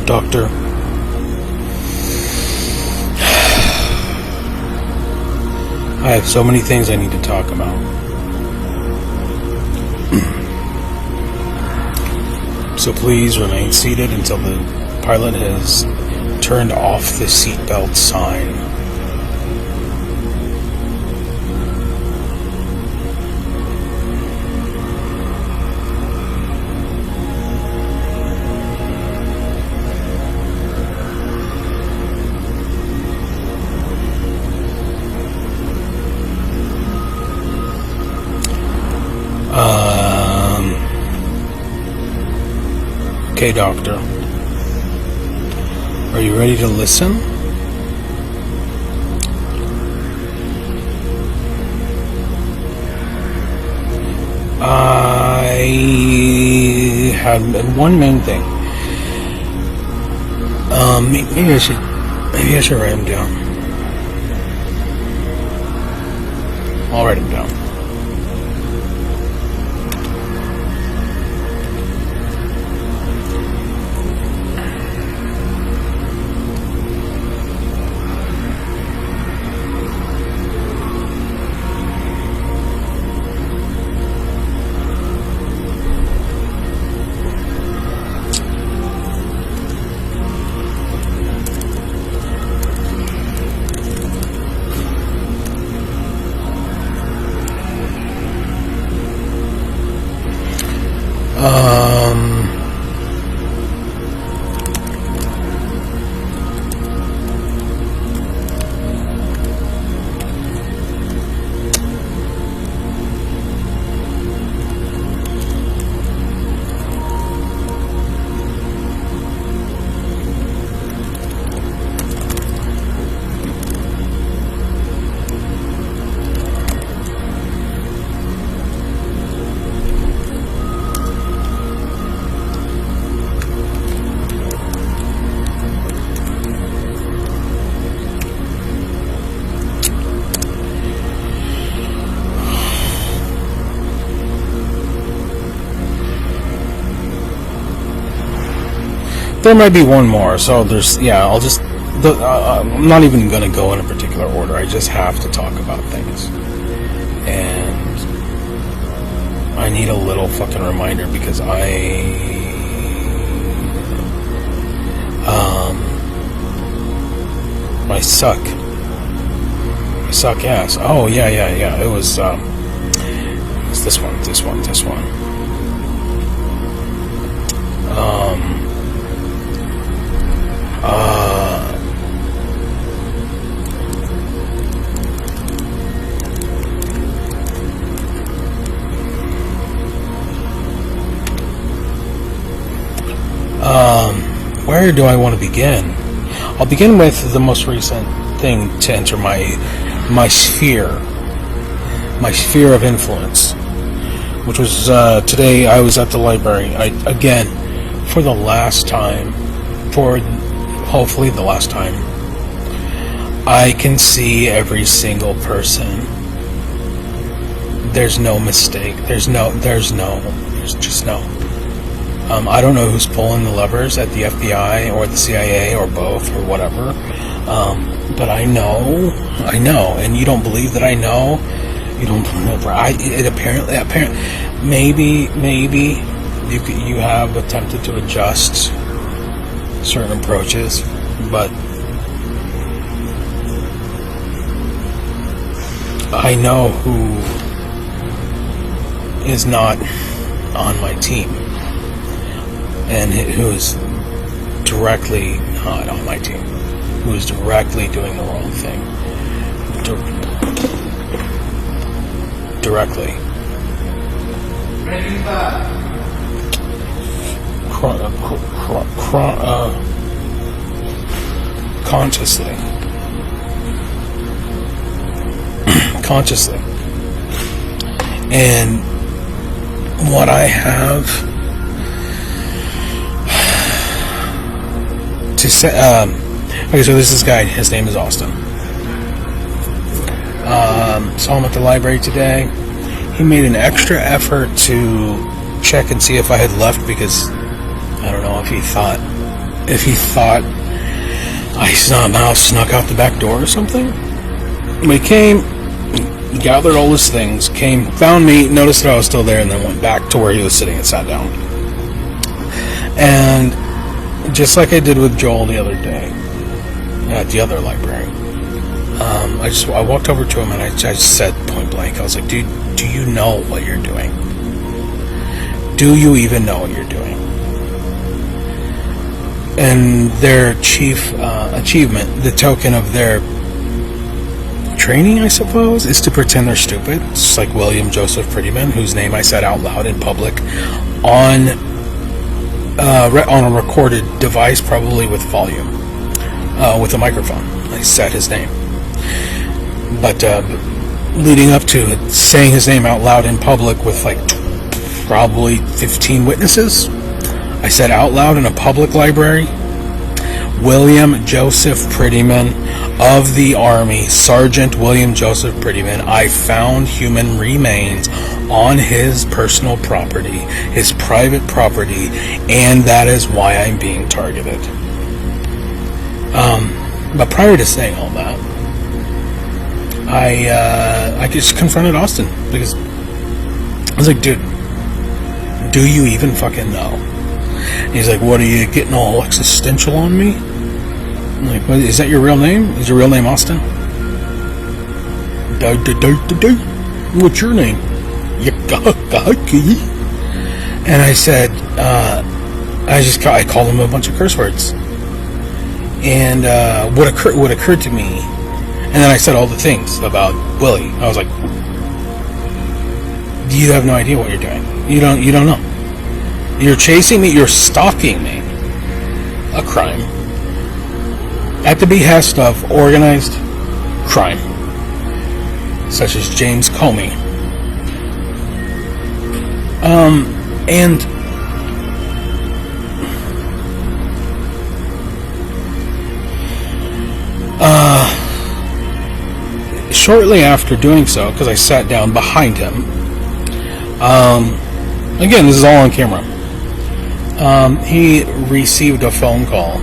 Doctor, I have so many things I need to talk about. So please remain seated until the pilot has turned off the seatbelt sign. Okay, Doctor. Are you ready to listen? I have one main thing. Maybe I should write them down. I'll write them down. There might be one more, so I'm not even going to go in a particular order. I just have to talk about things. And I need a little fucking reminder because I suck. I suck ass. Oh, yeah. It was this one. Where do I want to begin? I'll begin with the most recent thing to enter my sphere of influence, which was today. I was at the library. Again, for the last time, hopefully the last time, I can see every single person. There's no mistake. There's just no. I don't know who's pulling the levers at the FBI or the CIA or both or whatever. But I know, and you don't believe that I know. You don't believe it. Apparently, maybe you have attempted to adjust certain approaches, but I know who is not on my team and who is directly not on my team, who is directly doing the wrong thing. Directly. Consciously. And what I have to say, okay, so there's this guy, his name is Austin. Saw him at the library today. He made an extra effort to check and see if I had left because I don't know if he thought if he thought I somehow snuck out the back door or something. He came, gathered all his things, came, found me, noticed that I was still there, and then went back to where he was sitting and sat down. And just like I did with Joel the other day at the other library, I walked over to him and I just said point blank, I was like, dude, do you know what you're doing? Do you even know what you're doing? And their chief achievement, the token of their training, I suppose, is to pretend they're stupid. It's like William Joseph Prettyman, whose name I said out loud in public on a recorded device, probably with volume, with a microphone. I said his name. But leading up to it, saying his name out loud in public with like probably 15 witnesses, I said out loud in a public library, William Joseph Prettyman of the Army, Sergeant William Joseph Prettyman, I found human remains on his personal property, his private property, and that is why I'm being targeted. But prior to saying all that, I just confronted Austin, because I was like, dude, do you even fucking know? And he's like, what, are you getting all existential on me? I'm like, what, is that your real name? Is your real name Austin? What's your name? And I said, I called him a bunch of curse words. And what occurred to me, and then I said all the things about Willie. I was like, you have no idea what you're doing. You don't know. You're chasing me, you're stalking me. A crime. At the behest of organized crime, such as James Comey. And shortly after doing so, because I sat down behind him, again, this is all on camera, he received a phone call.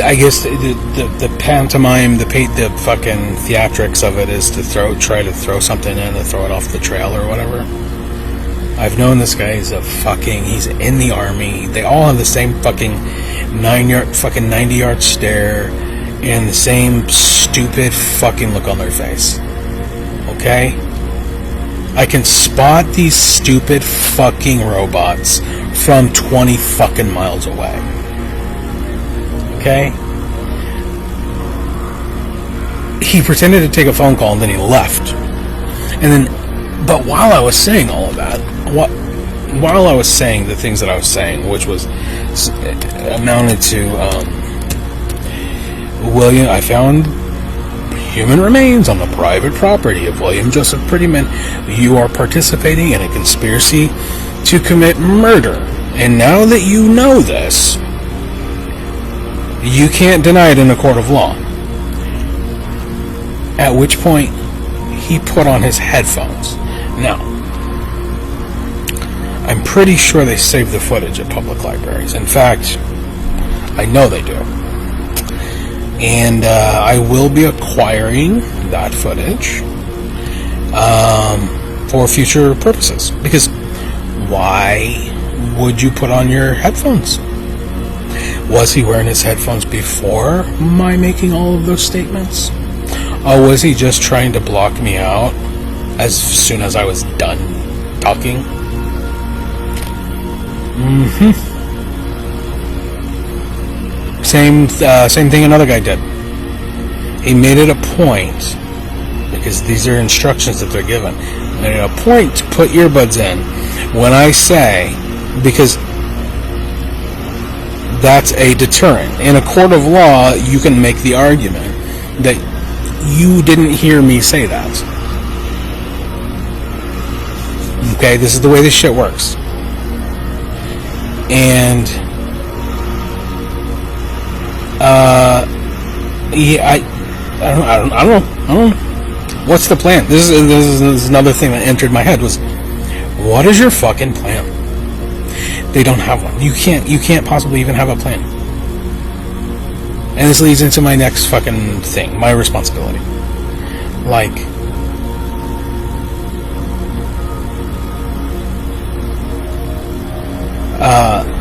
I guess the pantomime, the fucking theatrics of it is to try to throw something in and throw it off the trail or whatever. I've known this guy. He's in the Army. They all have the same fucking 90-yard stare and the same stupid fucking look on their face. Okay? I can spot these stupid fucking robots from 20 fucking miles away. Okay? He pretended to take a phone call and then he left. But while I was saying all of that, while I was saying the things that I was saying, which was amounted to William, I found human remains on the private property of William Joseph Prettyman. You are participating in a conspiracy to commit murder. And now that you know this, you can't deny it in a court of law. At which point, he put on his headphones. Now, I'm pretty sure they save the footage at public libraries. In fact, I know they do. And I will be acquiring that footage for future purposes. Because why would you put on your headphones? Was he wearing his headphones before my making all of those statements? Or was he just trying to block me out as soon as I was done talking? Same thing another guy did. He made it a point, because these are instructions that they're given, made it a point to put earbuds in when I say, because that's a deterrent. In a court of law, you can make the argument that you didn't hear me say that. Okay, this is the way this shit works. And I don't know. What's the plan? This is another thing that entered my head was, What is your fucking plan? They don't have one. You can't possibly even have a plan. And this leads into my next fucking thing, my responsibility. Like,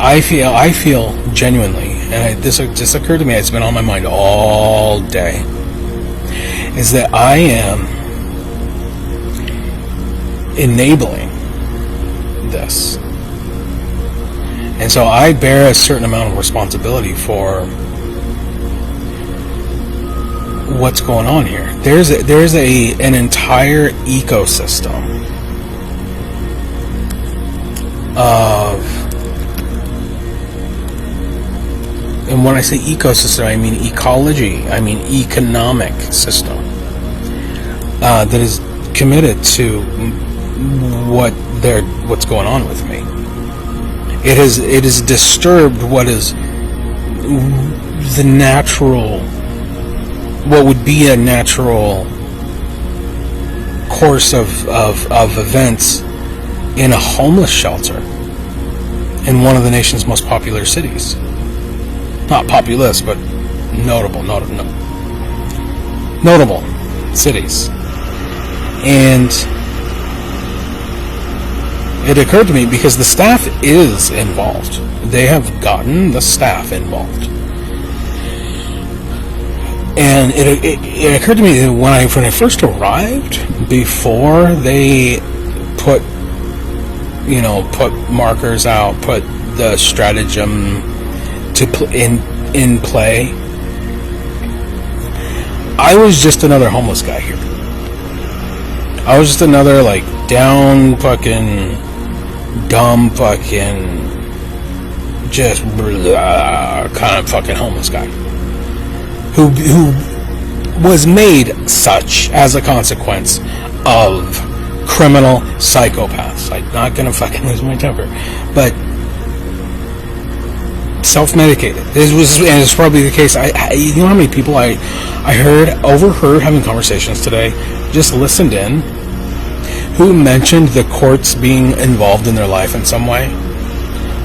I feel genuinely, and this just occurred to me, it's been on my mind all day, is that I am enabling this. And so I bear a certain amount of responsibility for what's going on here. There's an entire ecosystem of, and when I say ecosystem, I mean ecology, I mean economic system, that is committed to what's going on with me. It has disturbed what is the natural, what would be a natural course of events in a homeless shelter in one of the nation's most popular cities. Not populous, but notable cities. And it occurred to me, because the staff is involved. They have gotten the staff involved. And it occurred to me that when I first arrived, before they put markers out, put the stratagem in play, I was just another homeless guy here. I was just another, like, down fucking, dumb fucking, just kind of fucking homeless guy who was made such as a consequence of criminal psychopaths. I'm not gonna fucking lose my temper, but self-medicated. And it's probably the case. You know how many people I overheard having conversations today, just listened in, who mentioned the courts being involved in their life in some way.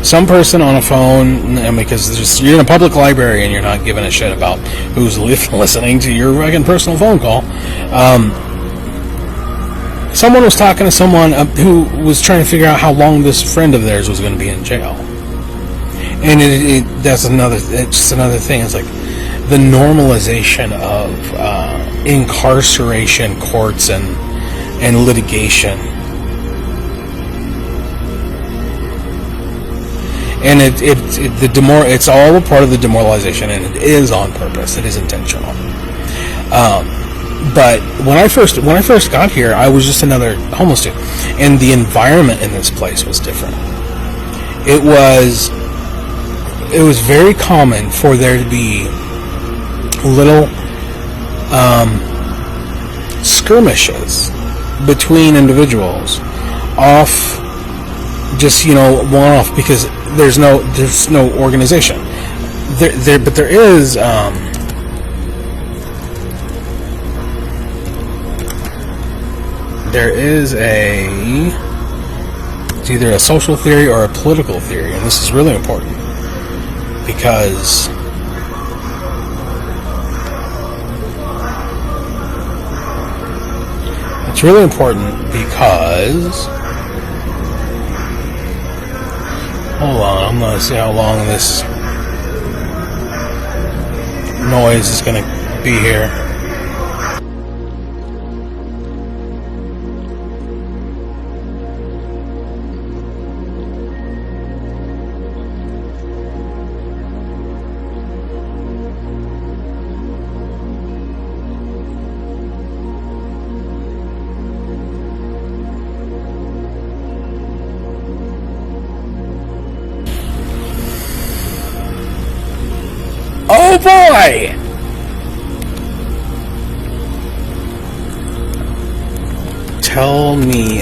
Some person on a phone, and because you're in a public library and you're not giving a shit about who's listening to your fucking personal phone call. Someone was talking to someone who was trying to figure out how long this friend of theirs was going to be in jail. And that's it's another thing. It's like the normalization of incarceration, courts, and litigation. And it's all a part of the demoralization, and it is on purpose. It is intentional. But when I first got here, I was just another homeless dude, and the environment in this place was different. It was very common for there to be little skirmishes between individuals, off, just one-off, because there's no organization. But there is it's either a social theory or a political theory, and this is really important because hold on, I'm going to see how long this noise is going to be here. Oh boy! Tell me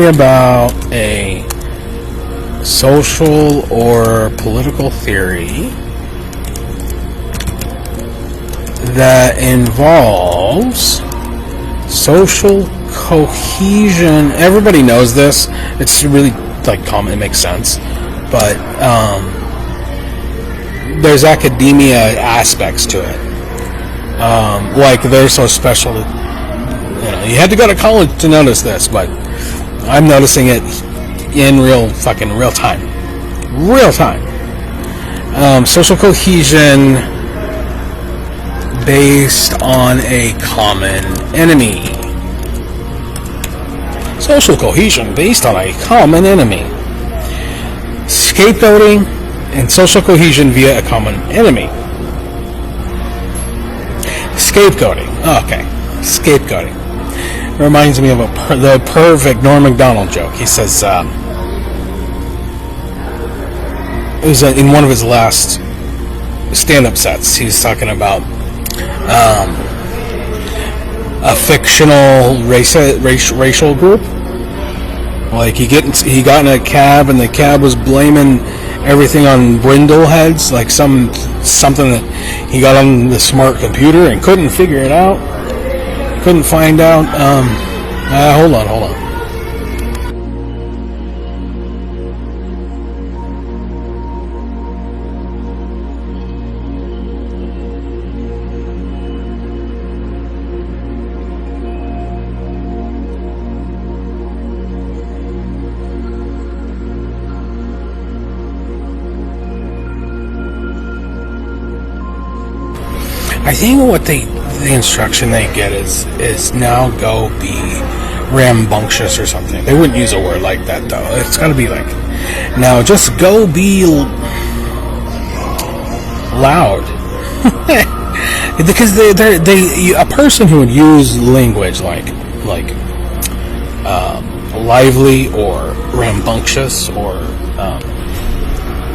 about a social or political theory that involves social cohesion. Everybody knows this. It's really like common. It makes sense, but there's academia aspects to it. Like they're so special. You had to go to college to notice this, but I'm noticing it in real time. Real time. Social cohesion based on a common enemy. Social cohesion based on a common enemy. Scapegoating and social cohesion via a common enemy. Scapegoating. Okay. Scapegoating. Reminds me of the perfect Norm Macdonald joke. He says, it was in one of his last stand-up sets. He was talking about a fictional racial group. Like he got in a cab and the cab was blaming everything on brindle heads, like something that he got on the smart computer and couldn't figure it out. Couldn't find out. Hold on. I think what the instruction they get is now go be rambunctious or something. They wouldn't use a word like that though. It's got to be like, now just go be loud. Because a person who would use language like lively or rambunctious or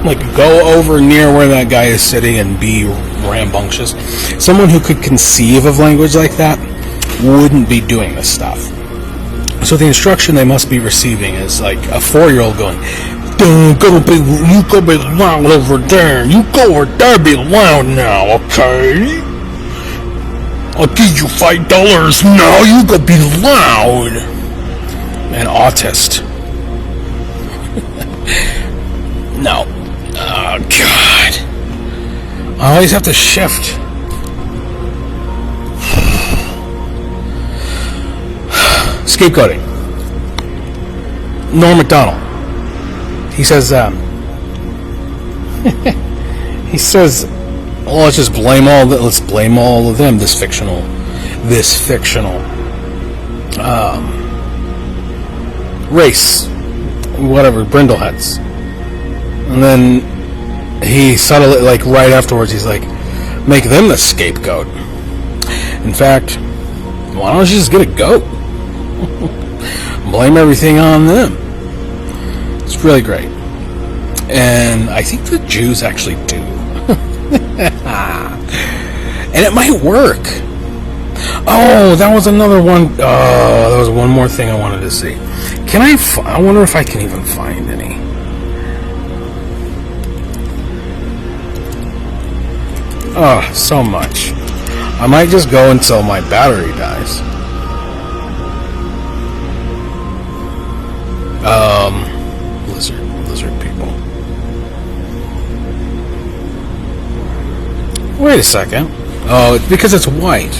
like go over near where that guy is sitting and be rambunctious. Someone who could conceive of language like that wouldn't be doing this stuff. So the instruction they must be receiving is like a 4-year-old going, you go be loud over there. You go over there, be loud now, okay? I'll give you $5 now. You go be loud. An autist. No. Oh, God. I always have to shift. Scapegoating. Norm Macdonald. He says, well, let's blame all of them, this fictional race, whatever, brindleheads. And then he subtly, like right afterwards, he's like, make them the scapegoat. In fact, why don't you just get a goat? Blame everything on them. It's really great. And I think the Jews actually do. And it might work. Oh, that was another one. There was one more thing I wanted to see. I wonder if I can even find any. Oh, so much. I might just go until my battery dies. Lizard people. Wait a second. Oh, it's because it's white.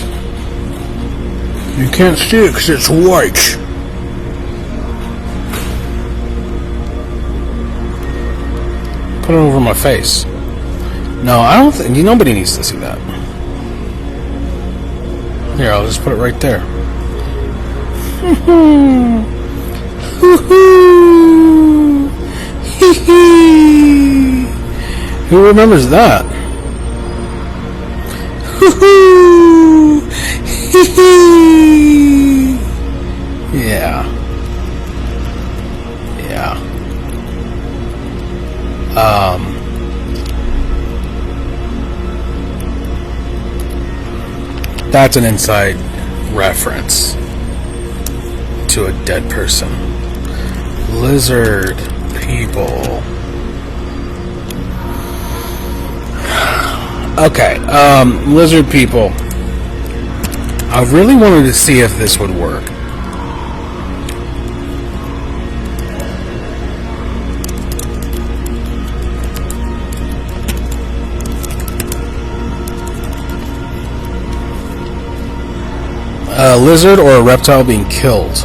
You can't see it because it's white. Put it over my face. No, I don't think... Nobody needs to see that. Here, I'll just put it right there. Who remembers that? Yeah. That's an inside reference to a dead person. Lizard people. Okay, lizard people. I really wanted to see if this would work. A lizard or a reptile being killed.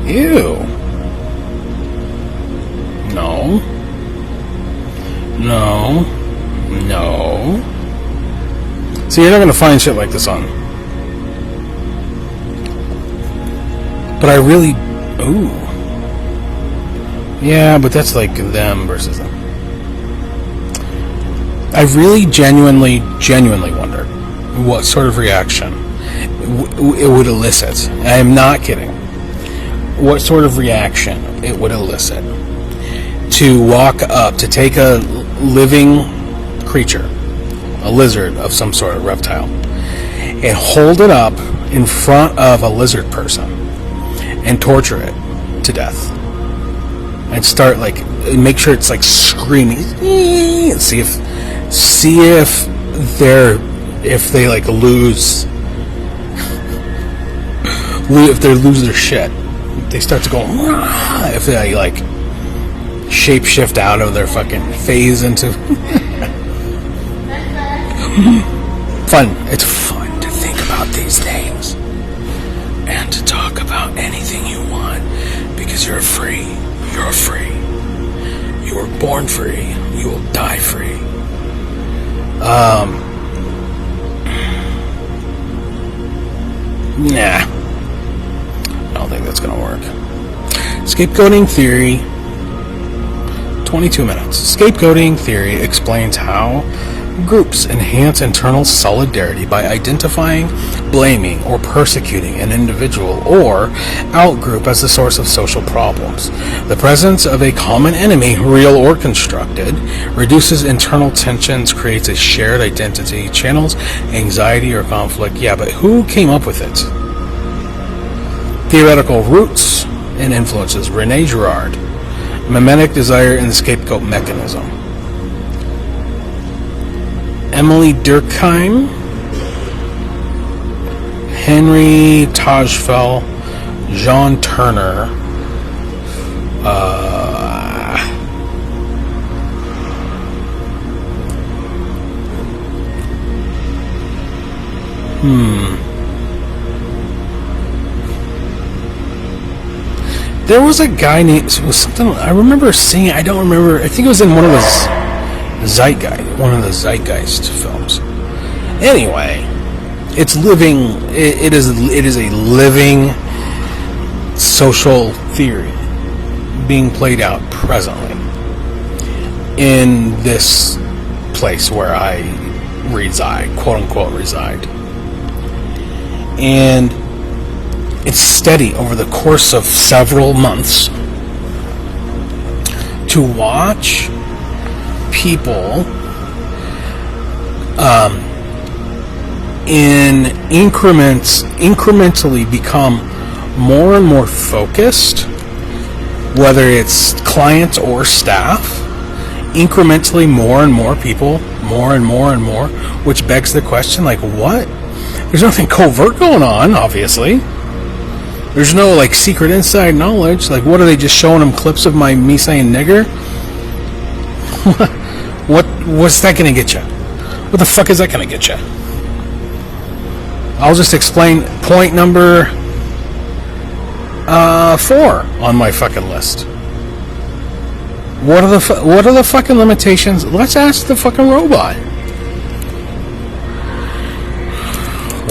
Ew. No. No. No. See, you're not going to find shit like this on. But I really... Ooh. Yeah, but that's like them versus them. I really genuinely wondered what sort of reaction it would elicit. I am not kidding. What sort of reaction it would elicit to walk up, to take a living creature, a lizard of some sort, of reptile, and hold it up in front of a lizard person and torture it to death. And start make sure it's screaming, and see if they lose their shit. They start to go, if they shape-shift out of their fucking phase into fun. It's fun to think about these things and to talk about anything you want, because you're free. You're free. You were born free. You will die free. Nah. I don't think that's gonna work. Scapegoating theory. 22 minutes. Scapegoating theory explains how groups enhance internal solidarity by identifying, blaming, or persecuting an individual or outgroup as the source of social problems. The presence of a common enemy, real or constructed, reduces internal tensions, creates a shared identity, channels anxiety or conflict. Yeah, but who came up with it? Theoretical roots and influences. René Girard. Mimetic desire and the scapegoat mechanism. Emily Durkheim, Henry Tajfel, John Turner, There was a guy named, it was something, I remember seeing, I don't remember, I think it was in one of the Zeitgeist films. Anyway, it's living, it is a living social theory being played out presently in this place where I reside, quote unquote reside. And it's steady over the course of several months to watch people in incrementally become more and more focused, whether it's clients or staff, incrementally more and more people, more and more and more, which begs the question, what? There's nothing covert going on, obviously. There's no secret inside knowledge. What are they just showing them clips of me saying nigger? What's that gonna get you? What the fuck is that gonna get you? I'll just explain point number 4 on my fucking list. What are the fucking limitations? Let's ask the fucking robot.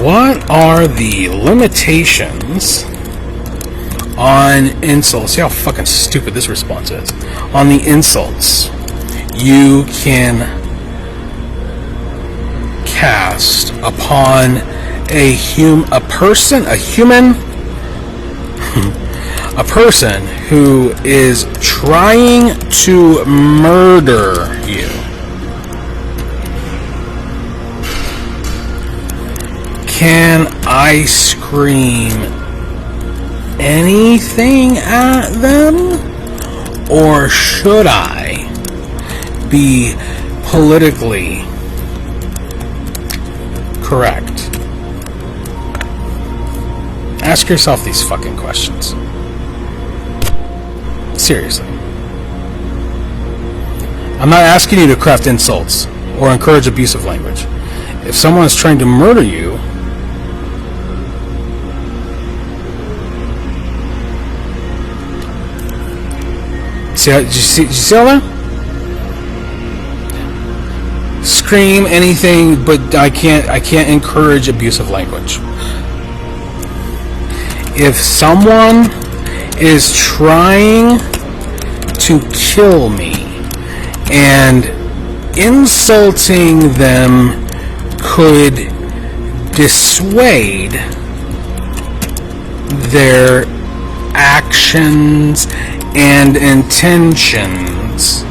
What are the limitations on insults? See how fucking stupid this response is. On the insults you can cast upon a person who is trying to murder you. Can I scream anything at them? Or should I be politically correct? Ask yourself these fucking questions. Seriously. I'm not asking you to craft insults or encourage abusive language. If someone is trying to murder you, Did you see all that? Scream anything, but I can't encourage abusive language. If someone is trying to kill me and insulting them could dissuade their actions and intentions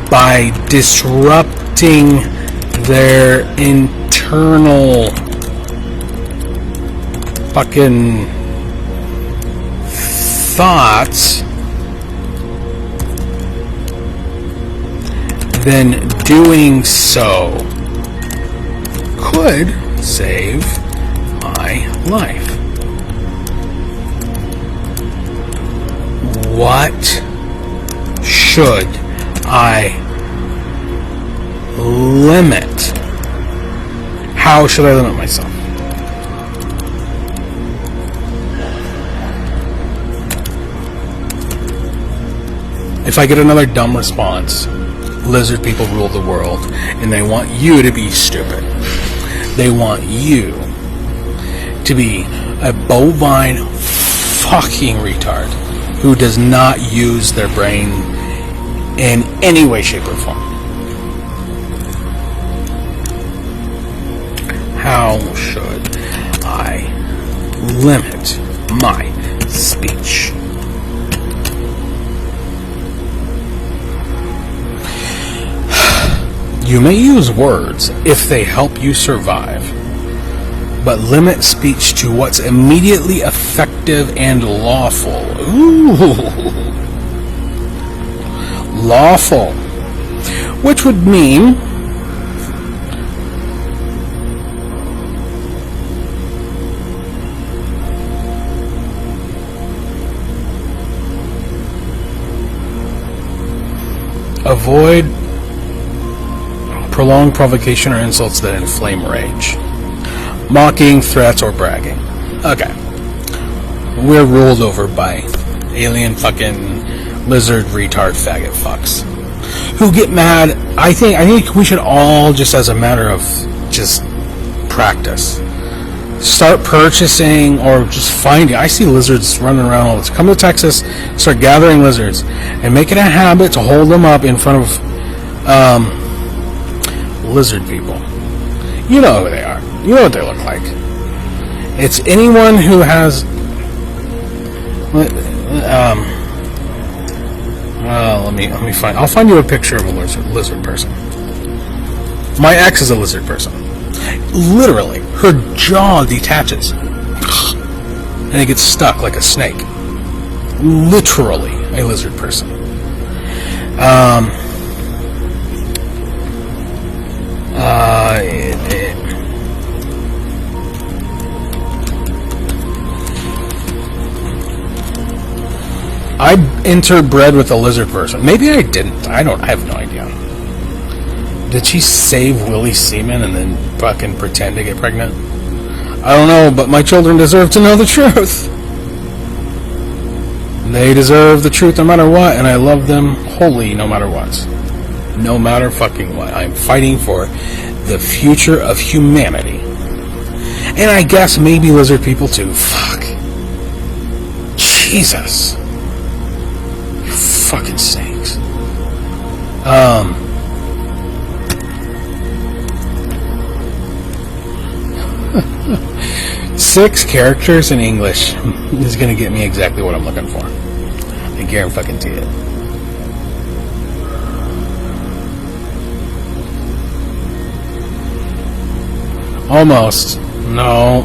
by disrupting their internal fucking thoughts, then doing so could save my life. What should I limit? How should I limit myself? If I get another dumb response, lizard people rule the world, and they want you to be stupid. They want you to be a bovine fucking retard who does not use their brain in any way, shape, or form. How should I limit my speech? You may use words if they help you survive, but limit speech to what's immediately effective and lawful. Ooh. Lawful. Which would mean avoid prolonged provocation or insults that inflame rage. Mocking, threats, or bragging. Okay. We're ruled over by alien fucking lizard retard faggot fucks who get mad. I think we should all, just as a matter of just practice, start purchasing or just finding. I see lizards running around all this. Come to Texas, start gathering lizards, and make it a habit to hold them up in front of lizard people. You know who they are. You know what they look like. It's anyone who has let me find. I'll find you a picture of a lizard person. My ex is a lizard person. Literally, her jaw detaches and it gets stuck like a snake. Literally, a lizard person. I interbred with a lizard person. Maybe I didn't. I have no idea. Did she save Willie's semen and then fucking pretend to get pregnant? I don't know, but my children deserve to know the truth. They deserve the truth no matter what, and I love them wholly no matter what. No matter fucking what. I'm fighting for the future of humanity. And I guess maybe lizard people too. Fuck. Jesus. Fucking snakes. 6 characters in English is gonna get me exactly what I'm looking for. I guarantee it. Almost. No.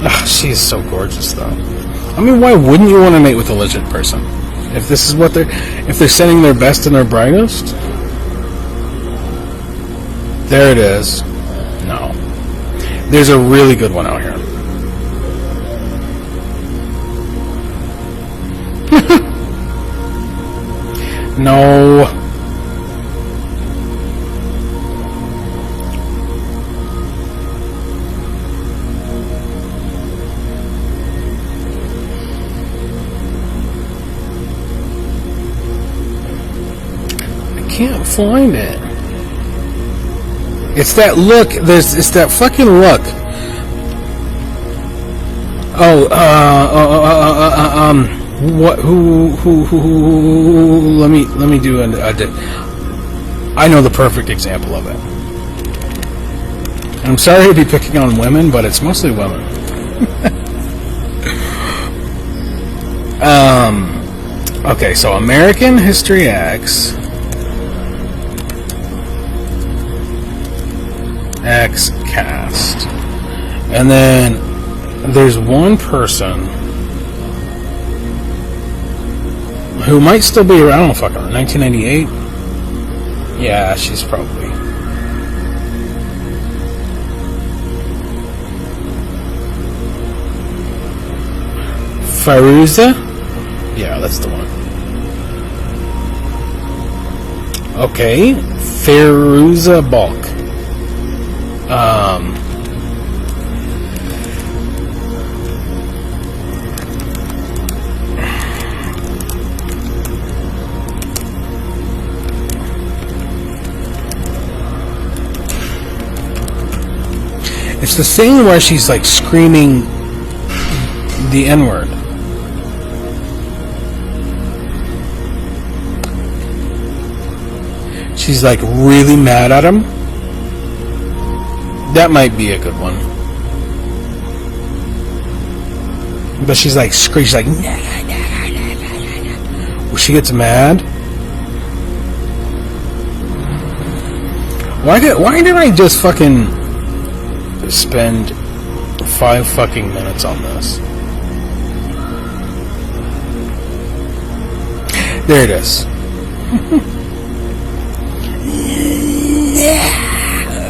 Ugh, she's so gorgeous, though. I mean, why wouldn't you want to mate with a lizard person? If this is what if they're sending their best and their brightest? There it is. No. There's a really good one out here. No. find it. It's that look. It's that fucking look. Oh, what? Who? Let me do I know the perfect example of it. I'm sorry to be picking on women, but it's mostly women. Okay, so American History X cast, and then there's one person who might still be around. I don't fucking know, 1998. Yeah, she's probably. Firuza? Yeah, that's the one. Okay, Firuza Balk. It's the scene where she's like screaming the N-word. She's like really mad at him. That might be a good one. But she's like screams like nah. When she gets mad. Why did I just fucking spend 5 fucking minutes on this? There it is.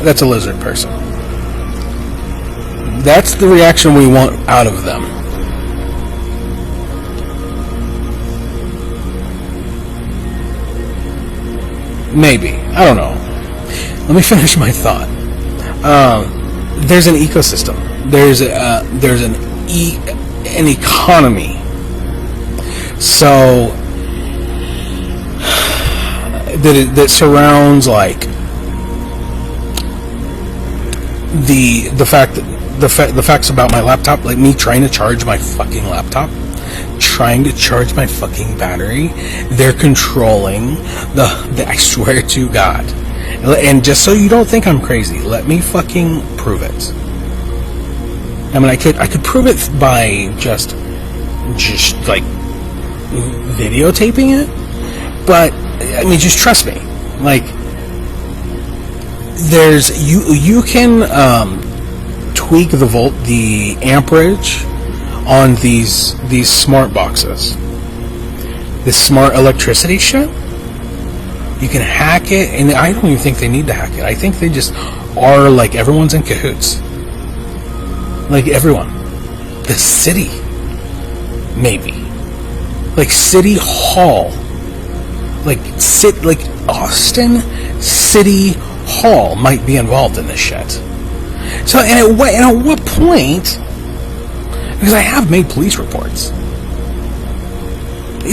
That's a lizard person. That's the reaction we want out of them. Maybe. I don't know. Let me finish my thought. There's an ecosystem. There's an economy. So that surrounds like the facts about my laptop, like me trying to charge my fucking laptop, trying to charge my fucking battery. They're controlling I swear to God. And just so you don't think I'm crazy, let me fucking prove it. I mean, I could prove it by just like videotaping it, but I mean, just trust me. Like, you can tweak the amperage on these smart boxes, this smart electricity shit. You can hack it, and I don't even think they need to hack it. I think they just are like everyone's in cahoots. Like everyone, the city, maybe, like City Hall, like Austin City Hall might be involved in this shit. So, and at what point? Because I have made police reports.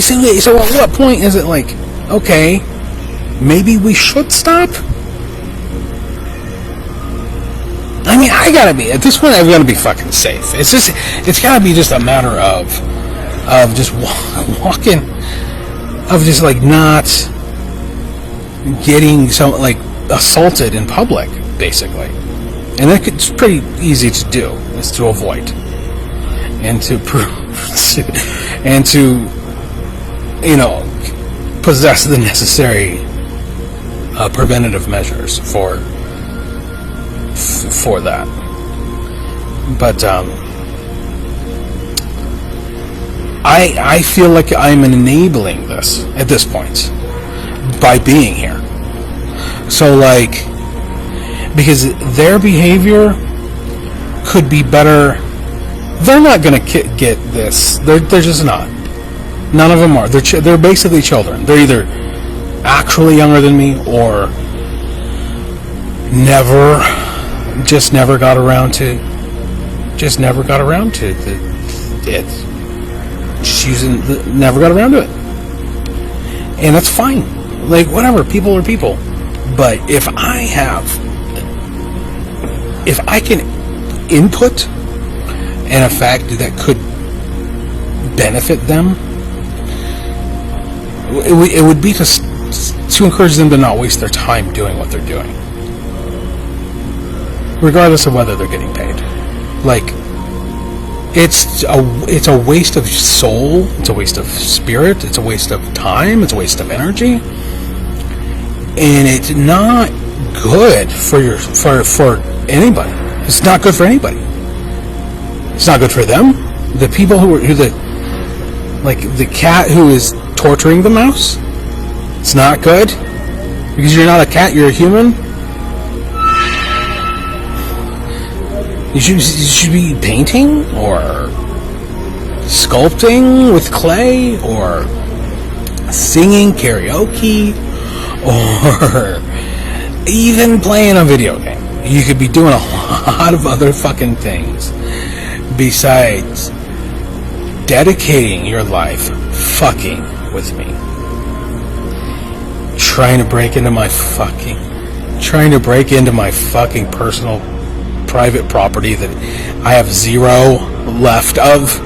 So at what point is it like, okay, maybe we should stop? I mean, at this point, I've got to be fucking safe. It's got to be just a matter of just walking, of just like not getting assaulted in public, basically. And it's pretty easy to do, is to avoid and to and to possess the necessary preventative measures for that. But I feel like I'm enabling this at this point by being here. So because their behavior could be better. They're not going to get this. They're just not. None of them are. They're basically children. They're either actually younger than me or never got around to it. Never got around to it. And that's fine. Like, whatever. People are people. But if I can input an effect that could benefit them, it would be to encourage them to not waste their time doing what they're doing, regardless of whether they're getting paid. Like, it's a waste of soul, it's a waste of spirit, it's a waste of time, it's a waste of energy, and it's not good for anybody. It's not good for anybody. It's not good for them. The people like the cat who is torturing the mouse. It's not good because you're not a cat. You're a human. You should be painting or sculpting with clay or singing karaoke or even playing a video game. You could be doing a lot of other fucking things besides dedicating your life fucking with me. Trying to break into my fucking personal private property that I have zero left of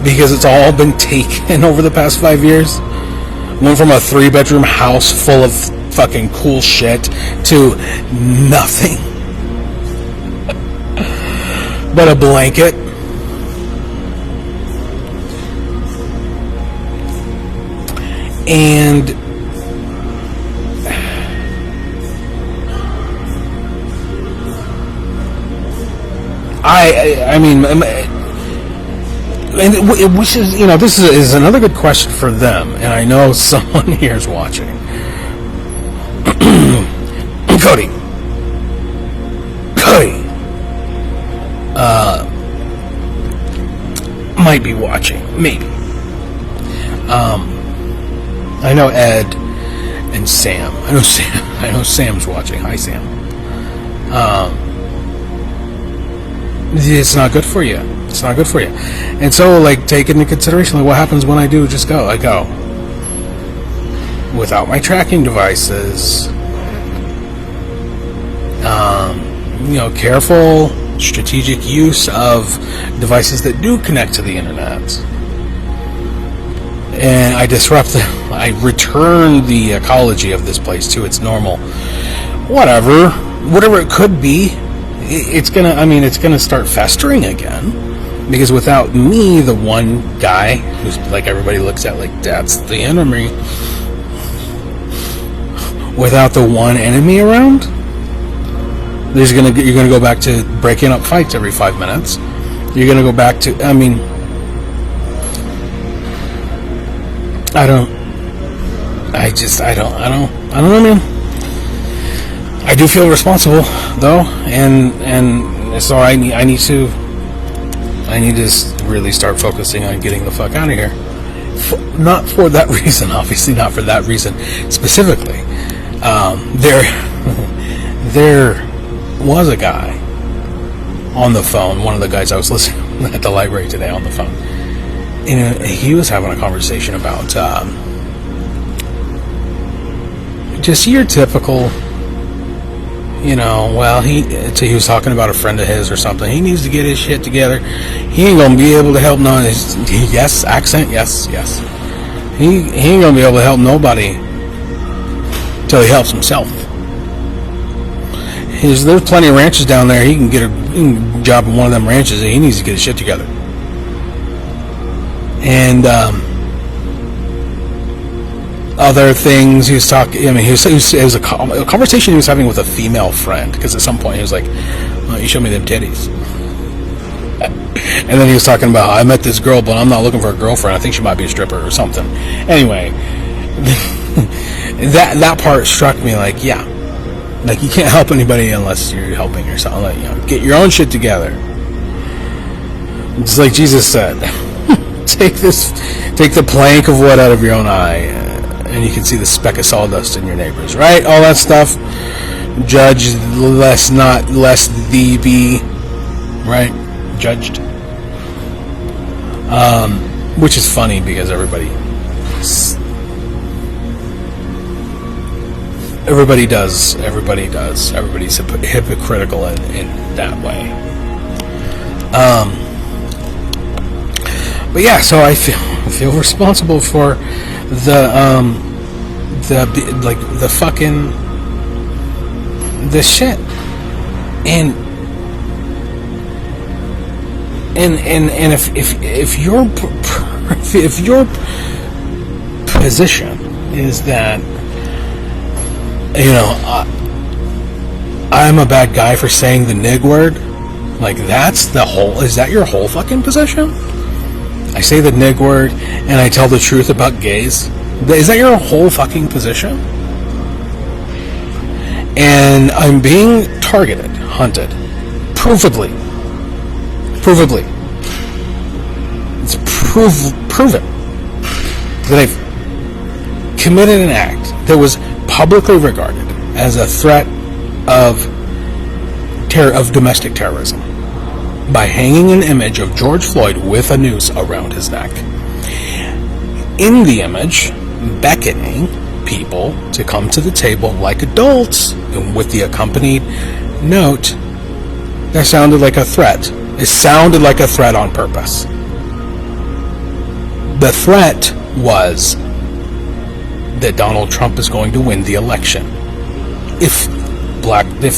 because it's all been taken over the past 5 years. Went from a 3-bedroom house full of fucking cool shit to nothing but a blanket. And I mean, which is, this is another good question for them, and I know someone here is watching. Cody, might be watching, maybe. I know Ed and Sam. I know Sam's watching. Hi, Sam. It's not good for you. It's not good for you. And so, like, take into consideration, like, what happens when I do just go? I go without my tracking devices. Careful, strategic use of devices that do connect to the internet. And I disrupt them. I return the ecology of this place to its normal, whatever it could be. It's gonna start festering again, because without me, the one guy who's like everybody looks at like that's the enemy, without the one enemy around, you're gonna go back to breaking up fights every 5 minutes. You're gonna go back to I don't know, man. I do feel responsible though, and so I need to really start focusing on getting the fuck out of here. Not for that reason, obviously, not for that reason specifically. There was a guy on the phone. One of the guys I was listening at the library today on the phone. He was having a conversation about just your typical, he was talking about a friend of his or something. He needs to get his shit together. He ain't gonna be able to help no. Yes, accent. Yes. He ain't gonna be able to help nobody till he helps himself. There's plenty of ranches down there. He can get a job in one of them ranches. He needs to get his shit together. And other things he was talking. It was a conversation he was having with a female friend, because at some point he was like, "Well, you show me them titties." And then he was talking about, I met this girl, but I'm not looking for a girlfriend. I think she might be a stripper or something. Anyway, that part struck me like, yeah, like you can't help anybody unless you're helping yourself. Like, get your own shit together. It's like Jesus said, take the plank of wood out of your own eye, and you can see the speck of sawdust in your neighbor's, right? All that stuff. Judge lest thee be, right? Judged. Which is funny because everybody everybody does. Everybody's hypocritical in that way. But yeah, so I feel responsible for the fucking the shit, and if your position is that, you know, I'm a bad guy for saying the nig word, like is that your whole fucking position? I say the nig word and I tell the truth about gays. Is that your whole fucking position? And I'm being targeted, hunted, proven. It's proven that I've committed an act that was publicly regarded as a threat of domestic terrorism by hanging an image of George Floyd with a noose around his neck. In the image, beckoning people to come to the table like adults, and with the accompanied note that sounded like a threat. It sounded like a threat on purpose. The threat was that Donald Trump is going to win the election. If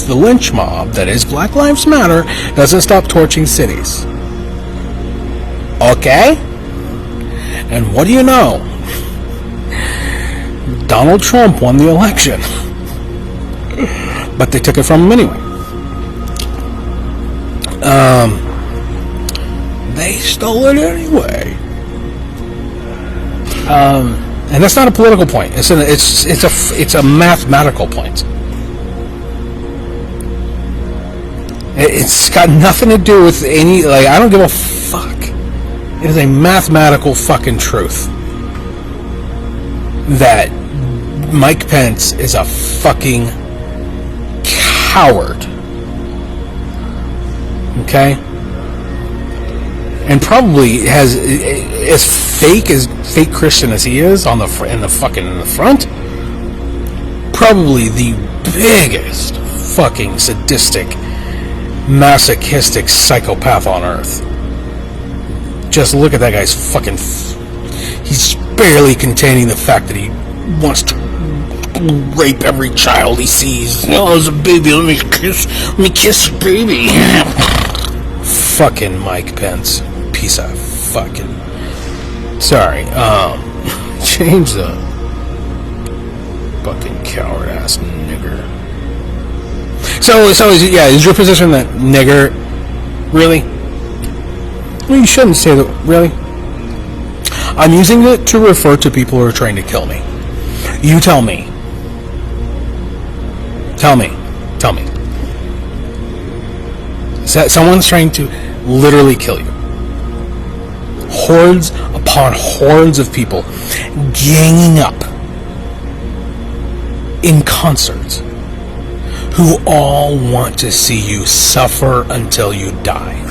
the lynch mob that is Black Lives Matter doesn't stop torching cities. Okay? And what do you know? Donald Trump won the election. But they took it from him anyway. They stole it anyway. And that's not a political point. It's a mathematical point. It's got nothing to do with any, I don't give a fuck. It is a mathematical fucking truth that Mike Pence is a fucking coward. Okay? And probably has, as fake Christian as he is in the front, probably the biggest fucking sadistic, masochistic psychopath on earth. Just look at that guy's fucking. He's barely containing the fact that he wants to rape every child he sees. Oh, there's a baby. Let me kiss the baby. Fucking Mike Pence, piece of fucking. Sorry. Change the fucking coward ass nigger. So is your position that nigger? Really? Well, you shouldn't say that. Really? I'm using it to refer to people who are trying to kill me. You tell me. Tell me. Someone's trying to literally kill you. Hordes upon hordes of people ganging up in concert, who all want to see you suffer until you die.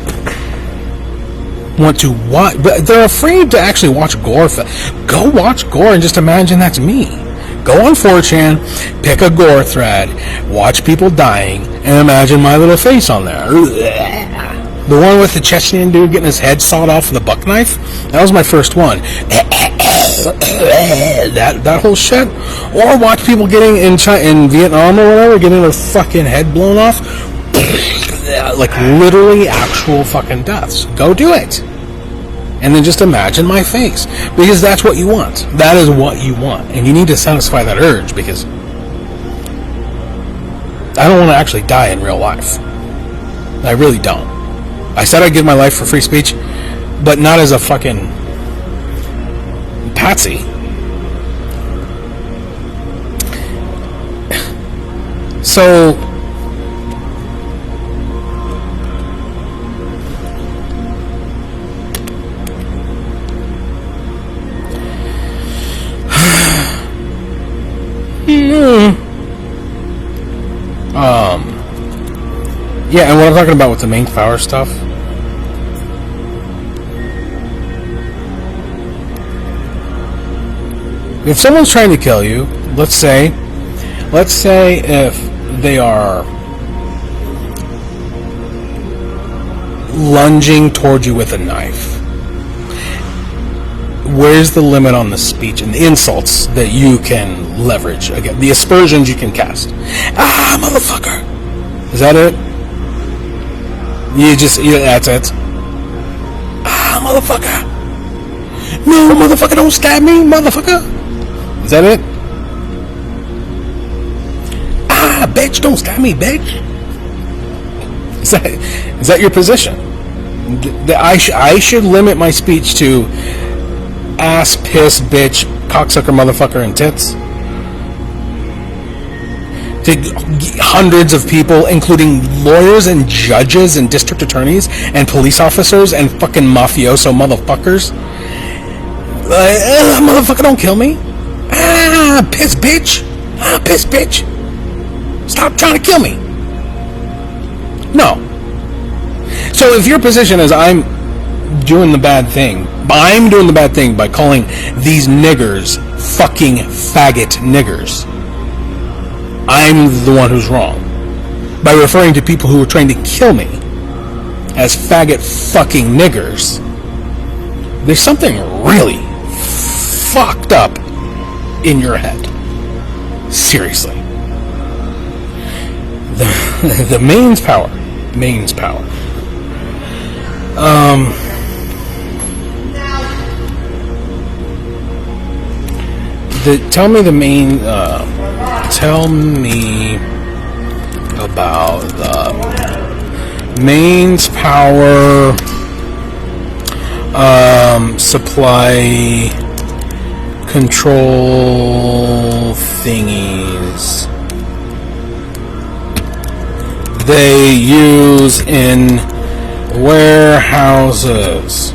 Want to watch, but they're afraid to actually watch gore. Go watch gore and just imagine that's me. Go on 4chan, pick a gore thread, watch people dying, and imagine my little face on there. The one with the Chechen dude getting his head sawed off with a buck knife? That was my first one. That whole shit. Or watch people getting in Vietnam or whatever, getting their fucking head blown off. Like literally actual fucking deaths. Go do it. And then just imagine my face. Because that's what you want. That is what you want. And you need to satisfy that urge, because I don't want to actually die in real life. I really don't. I said I'd give my life for free speech, but not as a fucking patsy. So yeah, and what I'm talking about with the main power stuff, if someone's trying to kill you, let's say let's say if they are lunging towards you with a knife, where's the limit on the speech and the insults that you can leverage? Again, the aspersions you can cast. Ah, motherfucker! Is that it? That's it. Ah, motherfucker! No, motherfucker, don't stab me, motherfucker! Is that it? Ah, bitch, don't stab me, bitch! Is that your position? I should limit my speech to ass, piss, bitch, cocksucker, motherfucker, and tits. To hundreds of people, including lawyers and judges and district attorneys and police officers and fucking mafioso motherfuckers. Motherfucker, don't kill me. Ah, piss, bitch. Ah, piss, bitch. Stop trying to kill me. No. So if your position is I'm doing the bad thing by calling these niggers fucking faggot niggers, I'm the one who's wrong. By referring to people who are trying to kill me as faggot fucking niggers, there's something really fucked up in your head. Seriously. The mains power. Tell me about the mains power supply control thingies they use in warehouses.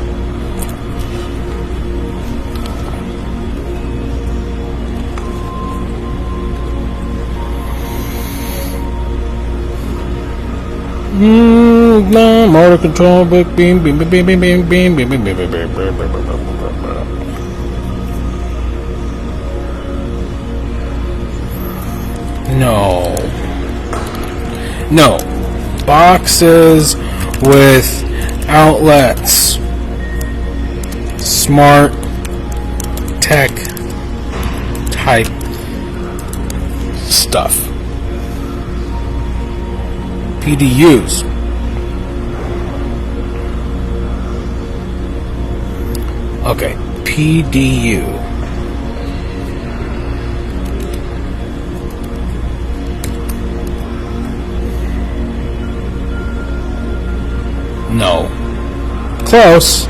Motor control, beam. No. Boxes with outlets. Smart tech type stuff. PDUs. Okay, PDU. No. Close.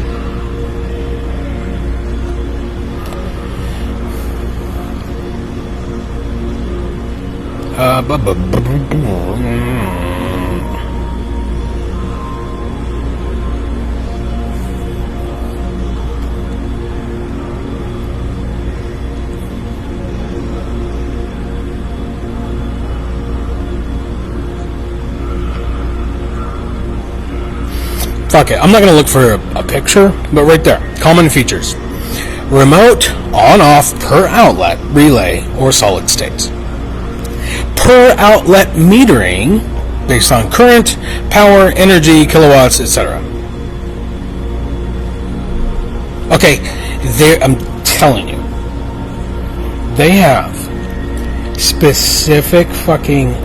Fuck it. I'm not going to look for a picture, but right there. Common features. Remote, on-off, per outlet, relay, or solid state. Per outlet metering, based on current, power, energy, kilowatts, etc. Okay, I'm telling you. They have specific fucking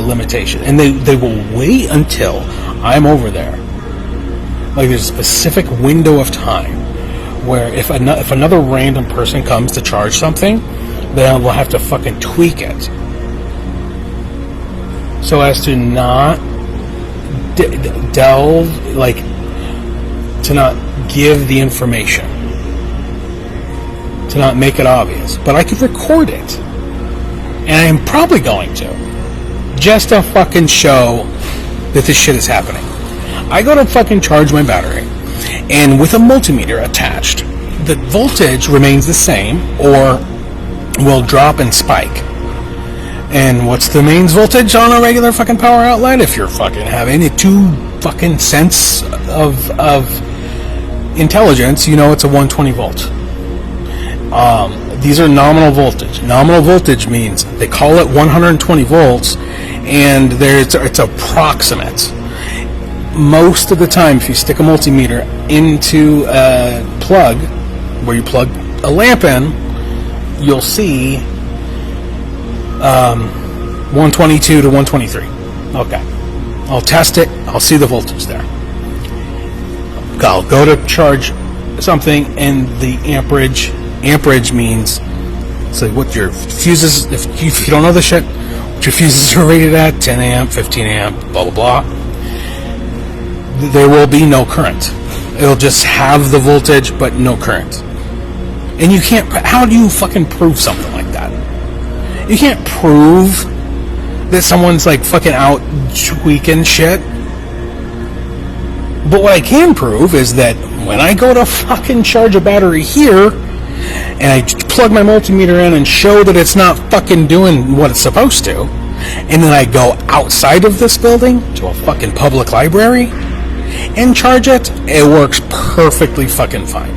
limitation. And they will wait until I'm over there. Like there's a specific window of time where if another random person comes to charge something, then we'll have to fucking tweak it so as to not delve, like to not give the information, to not make it obvious. But I could record it, and I'm probably going to, just to fucking show that this shit is happening. I go to fucking charge my battery, and with a multimeter attached, the voltage remains the same or will drop and spike. And what's the mains voltage on a regular fucking power outlet? If you're fucking having a 2 fucking cents of intelligence, you know it's a 120 volt. these are nominal voltage. Nominal voltage means they call it 120 volts, and it's approximate. Most of the time, if you stick a multimeter into a plug, where you plug a lamp in, you'll see 122 to 123. Okay. I'll test it. I'll see the voltage there. I'll go to charge something, and the amperage means, so what your fuses, if you don't know the shit, what your fuses are rated at, 10 amp, 15 amp, blah, blah, blah, there will be no current. It'll just have the voltage, but no current. And you can't, how do you fucking prove something like that? You can't prove that someone's like fucking out tweaking shit. But what I can prove is that when I go to fucking charge a battery here, and I plug my multimeter in and show that it's not fucking doing what it's supposed to, and then I go outside of this building to a fucking public library and charge it, it works perfectly fucking fine.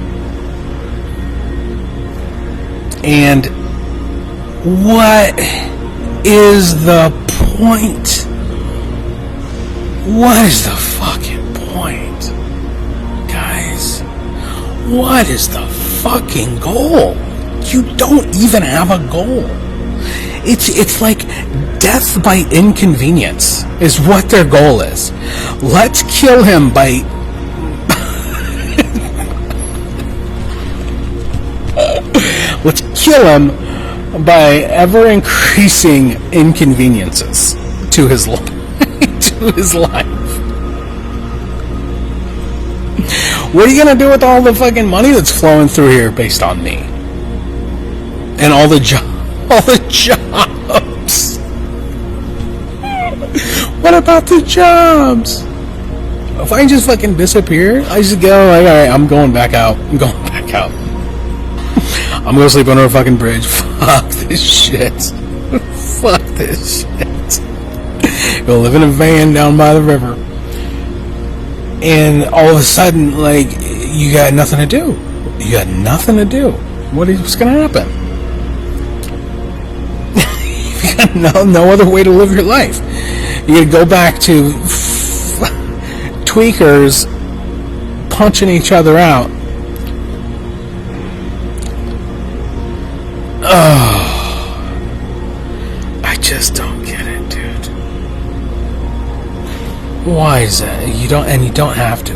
And what is the point? What is the fucking point? Guys, what is the fucking goal? You don't even have a goal. It's like death by inconvenience is what their goal is. Let's kill him by let's kill him by ever increasing inconveniences to his life. To his life. What are you gonna do with all the fucking money that's flowing through here based on me? And all the jobs. What about the jobs? If I just fucking disappear, I just go like, alright, I'm going back out. I'm gonna sleep under a fucking bridge. Fuck this shit. Fuck this shit. Go live in a van down by the river. And all of a sudden, like, you got nothing to do. You got nothing to do. What's gonna happen? You got no other way to live your life. You gotta go back to tweakers punching each other out. Oh, I just don't get it, dude. Why is that? You don't have to.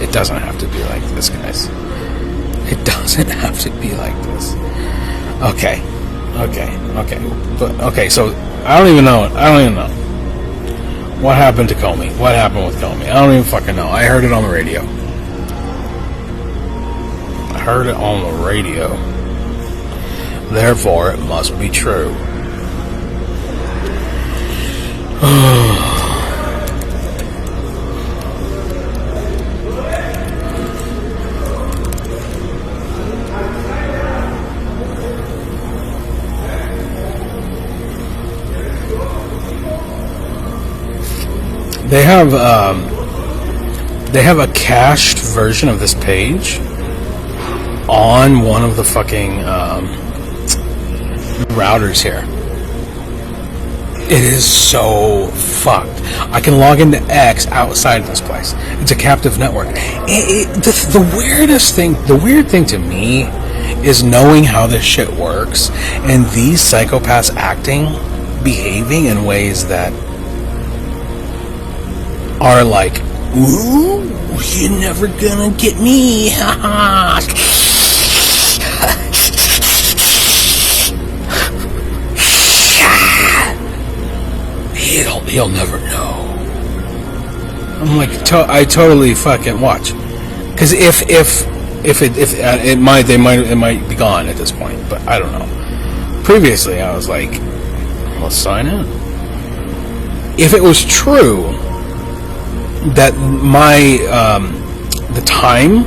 It doesn't have to be like this, guys. It doesn't have to be like this. Okay. But okay, so I don't even know. What happened to Comey? What happened with Comey? I don't even fucking know. I heard it on the radio. Therefore, it must be true. They have a cached version of this page on one of the fucking routers here. It is so fucked. I can log into X outside of this place. It's a captive network. The weird thing to me is knowing how this shit works and these psychopaths behaving in ways that are like, ooh, you're never gonna get me. He'll never know. I'm like, I totally fucking watch, because if it might be gone at this point, but I don't know. Previously, I was like, let's sign in. If it was true that the time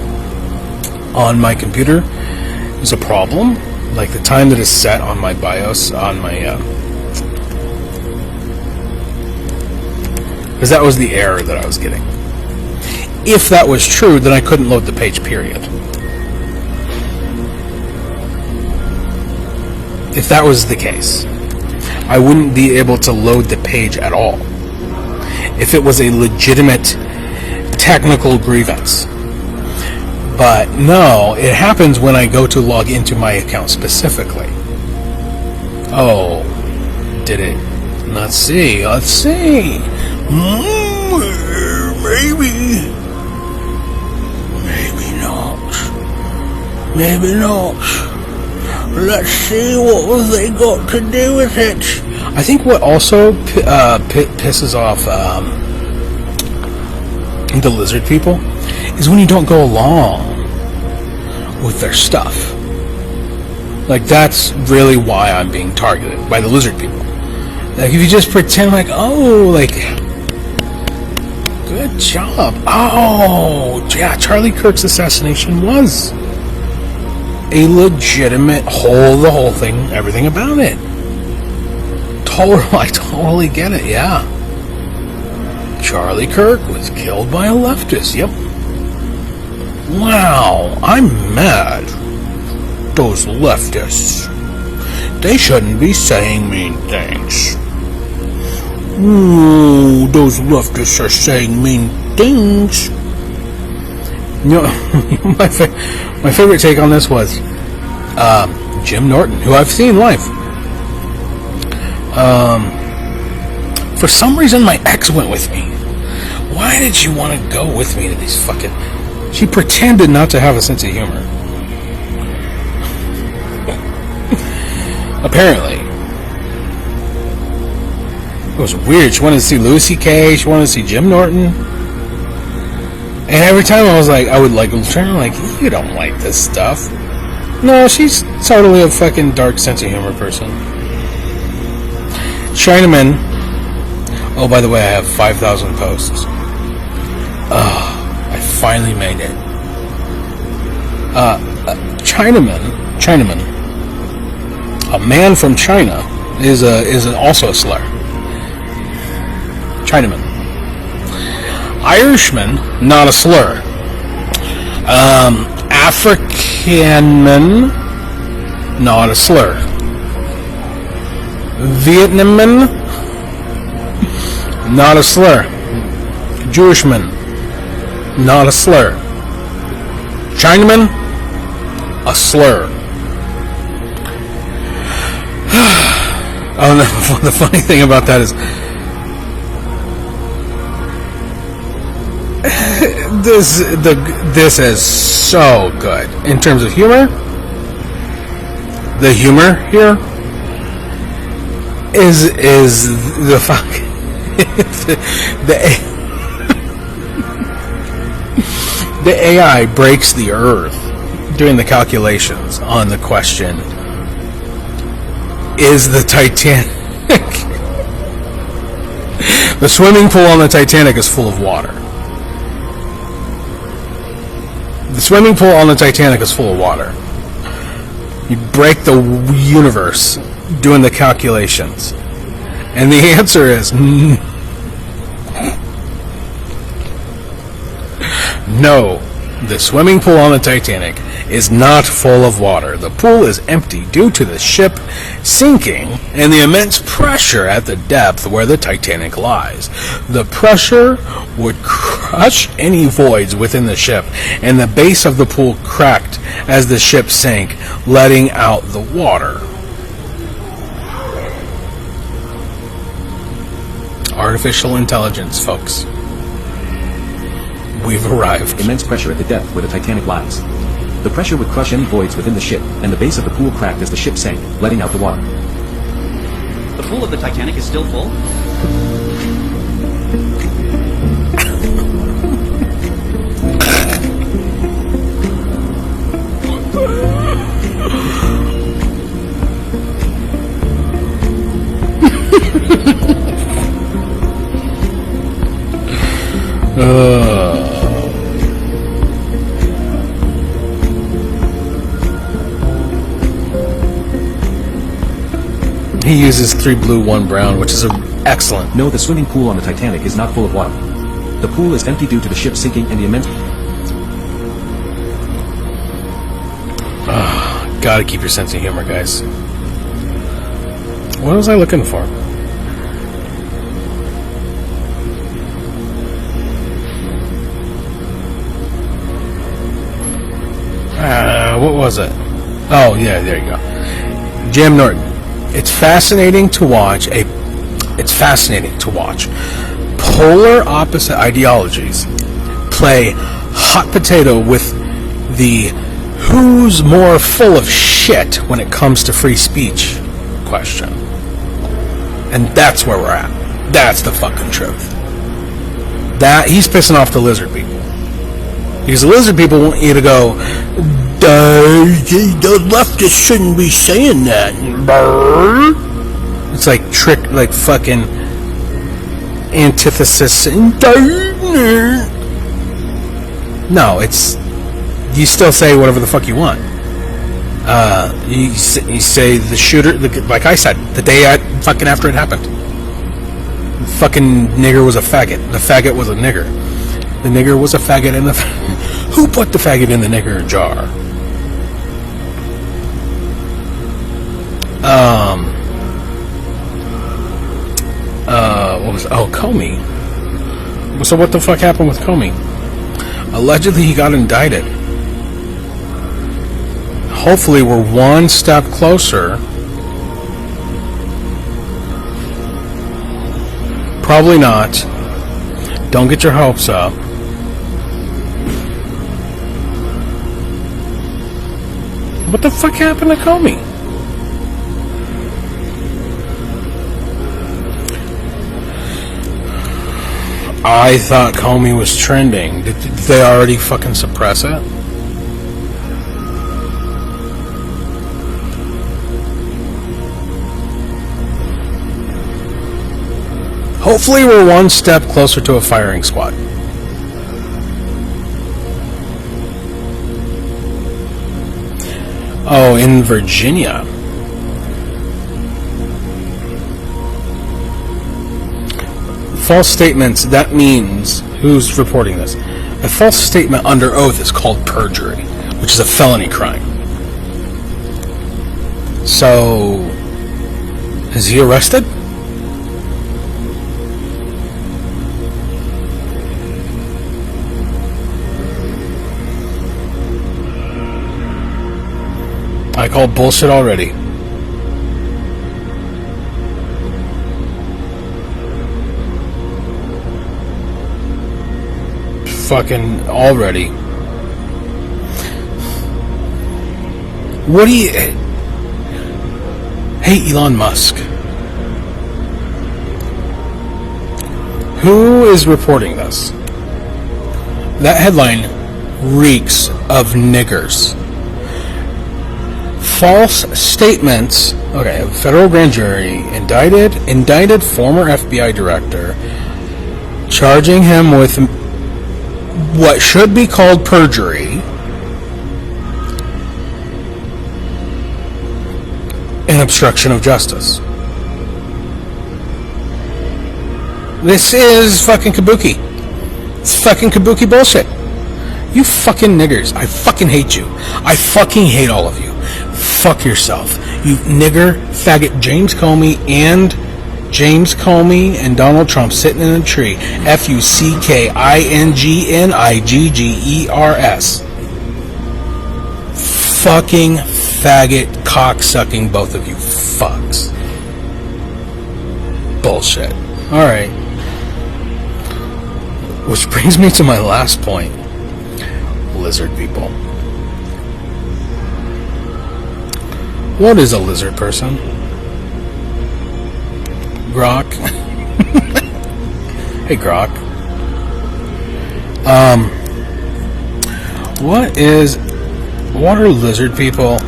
on my computer is a problem, like the time that is set on my BIOS on my because that was the error that I was getting. If that was true, then I couldn't load the page, period. if that was the case, I wouldn't be able to load the page at all. If it was a legitimate technical grievance. But no, it happens when I go to log into my account specifically. Oh, did it? Let's see. Maybe not. Let's see what they got to do with it. I think what also pisses off the lizard people is when you don't go along with their stuff. Like, that's really why I'm being targeted by the lizard people. Like, if you just pretend like, oh, like, good job. Oh, yeah, Charlie Kirk's assassination was a legitimate the whole thing, everything about it. I totally get it, yeah. Charlie Kirk was killed by a leftist, yep. Wow, I'm mad. Those leftists. They shouldn't be saying mean things. Ooh, those leftists are saying mean things. You know, my favorite take on this was Jim Norton, who I've seen live. For some reason, my ex went with me. Why did you want to go with me to these fucking... She pretended not to have a sense of humor. Apparently. It was weird. She wanted to see Louis C.K., she wanted to see Jim Norton. And every time I would turn like, you don't like this stuff. No, she's totally a fucking dark sense of humor person. Chinaman. Oh, by the way, I have 5,000 posts. I finally made it. Chinaman. A man from China is also a slur. Chinaman. Irishman, not a slur. Africanman, not a slur. Vietnamman, not a slur. Jewishman, not a slur. Chinaman, a slur. Oh no, the funny thing about that is this is so good in terms of humor. The humor here is the fuck the AI breaks the earth doing the calculations on the question: is the Titanic the swimming pool on the Titanic is full of water? The swimming pool on the Titanic is full of water. You break the universe doing the calculations. And the answer is no. The swimming pool on the Titanic is not full of water. The pool is empty due to the ship sinking and the immense pressure at the depth where the Titanic lies. The pressure would crush any voids within the ship, and the base of the pool cracked as the ship sank, letting out the water. Artificial intelligence, folks. We've arrived. Immense pressure at the depth where the Titanic lies. The pressure would crush any voids within the ship, and the base of the pool cracked as the ship sank, letting out the water. The pool of the Titanic is still full? He uses 3 blue, 1 brown, which is excellent. No, the swimming pool on the Titanic is not full of water. The pool is empty due to the ship sinking and the immense... Gotta keep your sense of humor, guys. What was I looking for? What was it? Oh, yeah, there you go. Jim Norton. It's fascinating to watch polar opposite ideologies play hot potato with the who's more full of shit when it comes to free speech question. And that's where we're at. That's the fucking truth. That he's pissing off the lizard people. Because the lizard people want you to go, the leftists shouldn't be saying that. It's like like fucking antithesis. No, it's, you still say whatever the fuck you want. You say the shooter, like I said, the day fucking after it happened. The fucking nigger was a faggot. The faggot was a nigger. The nigger was a faggot in the... Who put the faggot in the nigger jar? What was... Oh, Comey. So what the fuck happened with Comey? Allegedly he got indicted. Hopefully we're one step closer. Probably not. Don't get your hopes up. What the fuck happened to Comey? I thought Comey was trending. Did they already fucking suppress it? Hopefully we're one step closer to a firing squad. Oh, in Virginia. False statements, that means, who's reporting this? A false statement under oath is called perjury, which is a felony crime. So, is he arrested? I call bullshit already. Fucking already. What do you... Hey, Elon Musk. Who is reporting this? That headline reeks of niggers. False statements. Okay, a federal grand jury indicted former FBI director, charging him with what should be called perjury and obstruction of justice. This is fucking kabuki. It's fucking kabuki bullshit. You fucking niggers. I fucking hate you. I fucking hate all of you. Fuck yourself. You nigger, faggot, James Comey and Donald Trump sitting in a tree. FUCKINGNIGGERS. Fucking faggot, cocksucking, both of you fucks. Bullshit. Alright. Which brings me to my last point. Lizard people. What is a lizard person? Grok. Hey, Grok. What are lizard people?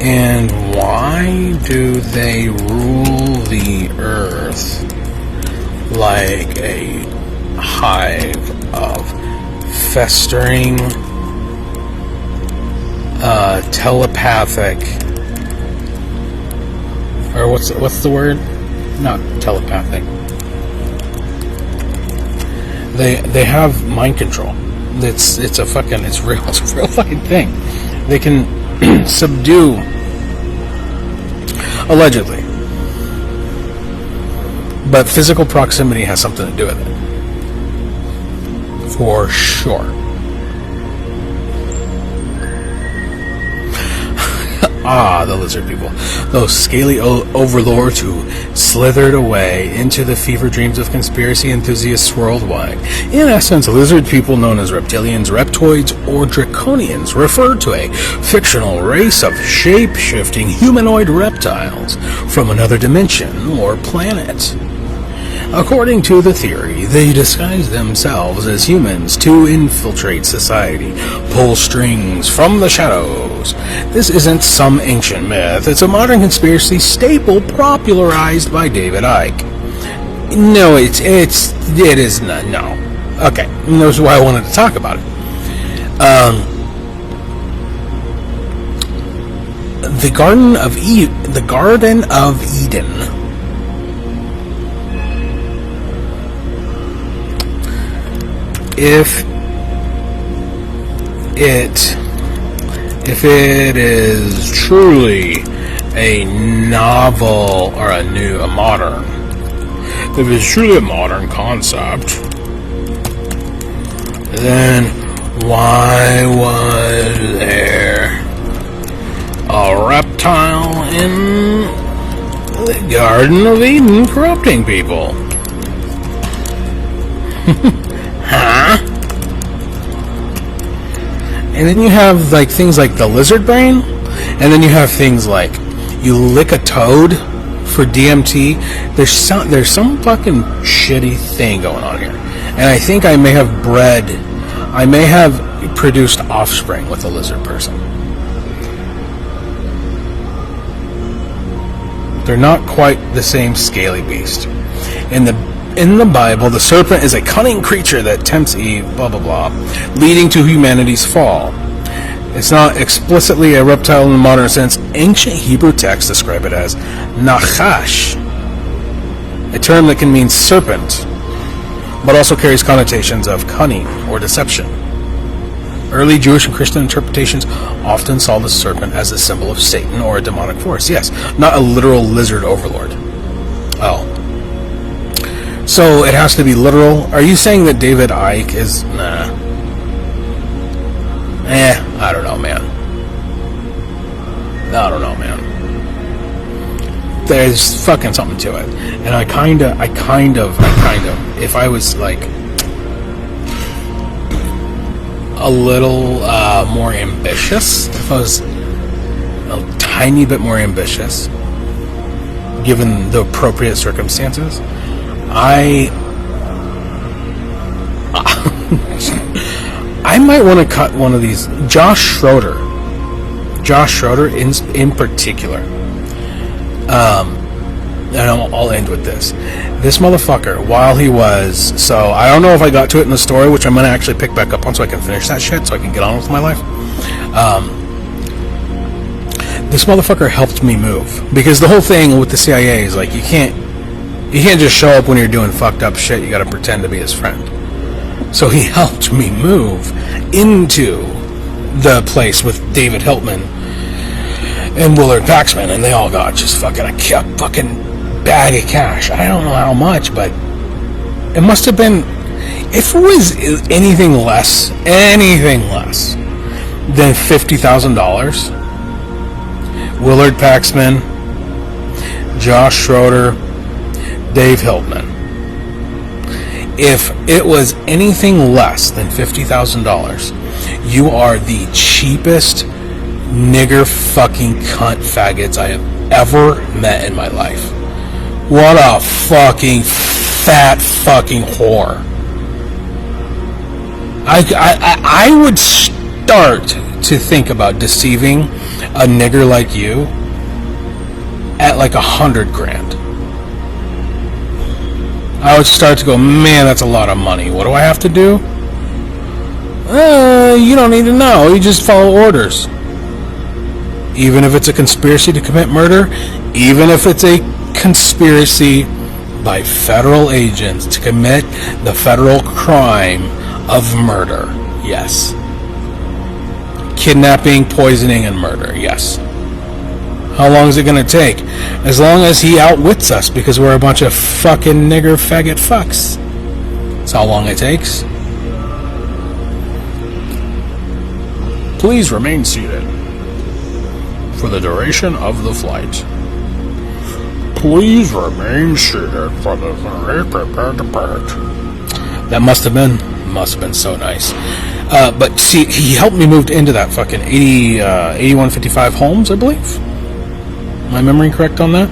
And why do they rule the earth like a hive of festering, telepathic, or what's the word? Not telepathic. They have mind control. It's real fucking thing. They can subdue, allegedly. But physical proximity has something to do with it. For sure. The lizard people. Those scaly overlords who slithered away into the fever dreams of conspiracy enthusiasts worldwide. In essence, lizard people known as reptilians, reptoids, or draconians refer to a fictional race of shape-shifting humanoid reptiles from another dimension or planet. According to the theory, they disguise themselves as humans to infiltrate society, pull strings from the shadows. This isn't some ancient myth. It's a modern conspiracy staple popularized by David Icke. No, it is not. No. Okay, and that's why I wanted to talk about it. The Garden of Eden. If it is truly a novel or a modern, if it's truly a modern concept, then why was there a reptile in the Garden of Eden corrupting people? Huh? And then you have like things like the lizard brain, and then you have things like you lick a toad for DMT. There's some fucking shitty thing going on here, and I think I may have produced offspring with a lizard person. They're not quite the same scaly beast. In the Bible, the serpent is a cunning creature that tempts Eve, blah, blah, blah, leading to humanity's fall. It's not explicitly a reptile in the modern sense. Ancient Hebrew texts describe it as nachash, a term that can mean serpent, but also carries connotations of cunning or deception. Early Jewish and Christian interpretations often saw the serpent as a symbol of Satan or a demonic force. Yes, not a literal lizard overlord. Oh. So it has to be literal. Are you saying that David Icke is... Nah. I don't know, man. There's fucking something to it. And I kind of, if I was like a little more ambitious, if I was a tiny bit more ambitious, given the appropriate circumstances, I might want to cut one of these. Josh Schroeder in particular. And I'll end with this. This motherfucker, while he was... So, I don't know if I got to it in the story, which I'm going to actually pick back up on so I can finish that shit, so I can get on with my life. This motherfucker helped me move. Because the whole thing with the CIA is like, you can't just show up when you're doing fucked up shit. You gotta pretend to be his friend. So he helped me move into the place with David Hiltman and Willard Paxman, and they all got just fucking a fucking bag of cash. I don't know how much, but it must have been, if it was anything less than $50,000, Willard Paxman, Josh Schroeder, Dave Hiltman. If it was anything less than $50,000, you are the cheapest nigger fucking cunt faggots I have ever met in my life. What a fucking fat fucking whore. I would start to think about deceiving a nigger like you at like $100,000. I would start to go, man, that's a lot of money. What do I have to do? You don't need to know. You just follow orders. Even if it's a conspiracy to commit murder, even if it's a conspiracy by federal agents to commit the federal crime of murder. Yes. kidnapping, poisoning, and murder. Yes. How long is it going to take? As long as he outwits us, because we're a bunch of fucking nigger faggot fucks. That's how long it takes. Please remain seated for the duration of the flight. Please remain seated for the That must have been so nice. But see, he helped me move into that fucking 8155 Holmes, I believe. My memory correct on that?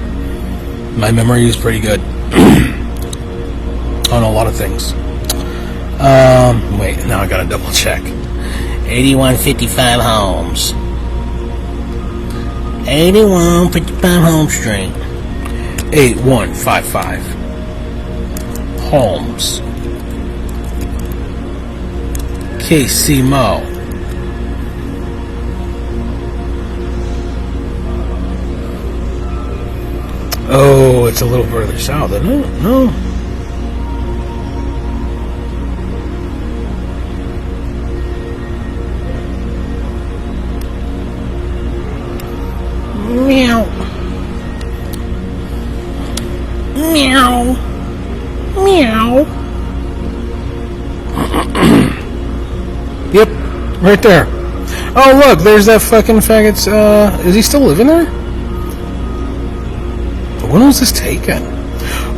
My memory is pretty good on a lot of things. Wait, now I gotta double check. 8155 Holmes. 8155 Holmes Street. 8155 Holmes. KC Mo. Oh, it's a little further south, isn't it? No. Meow. Meow. Meow. Yep, right there. Oh, look, there's that fucking faggot's, is he still living there? When was this taken?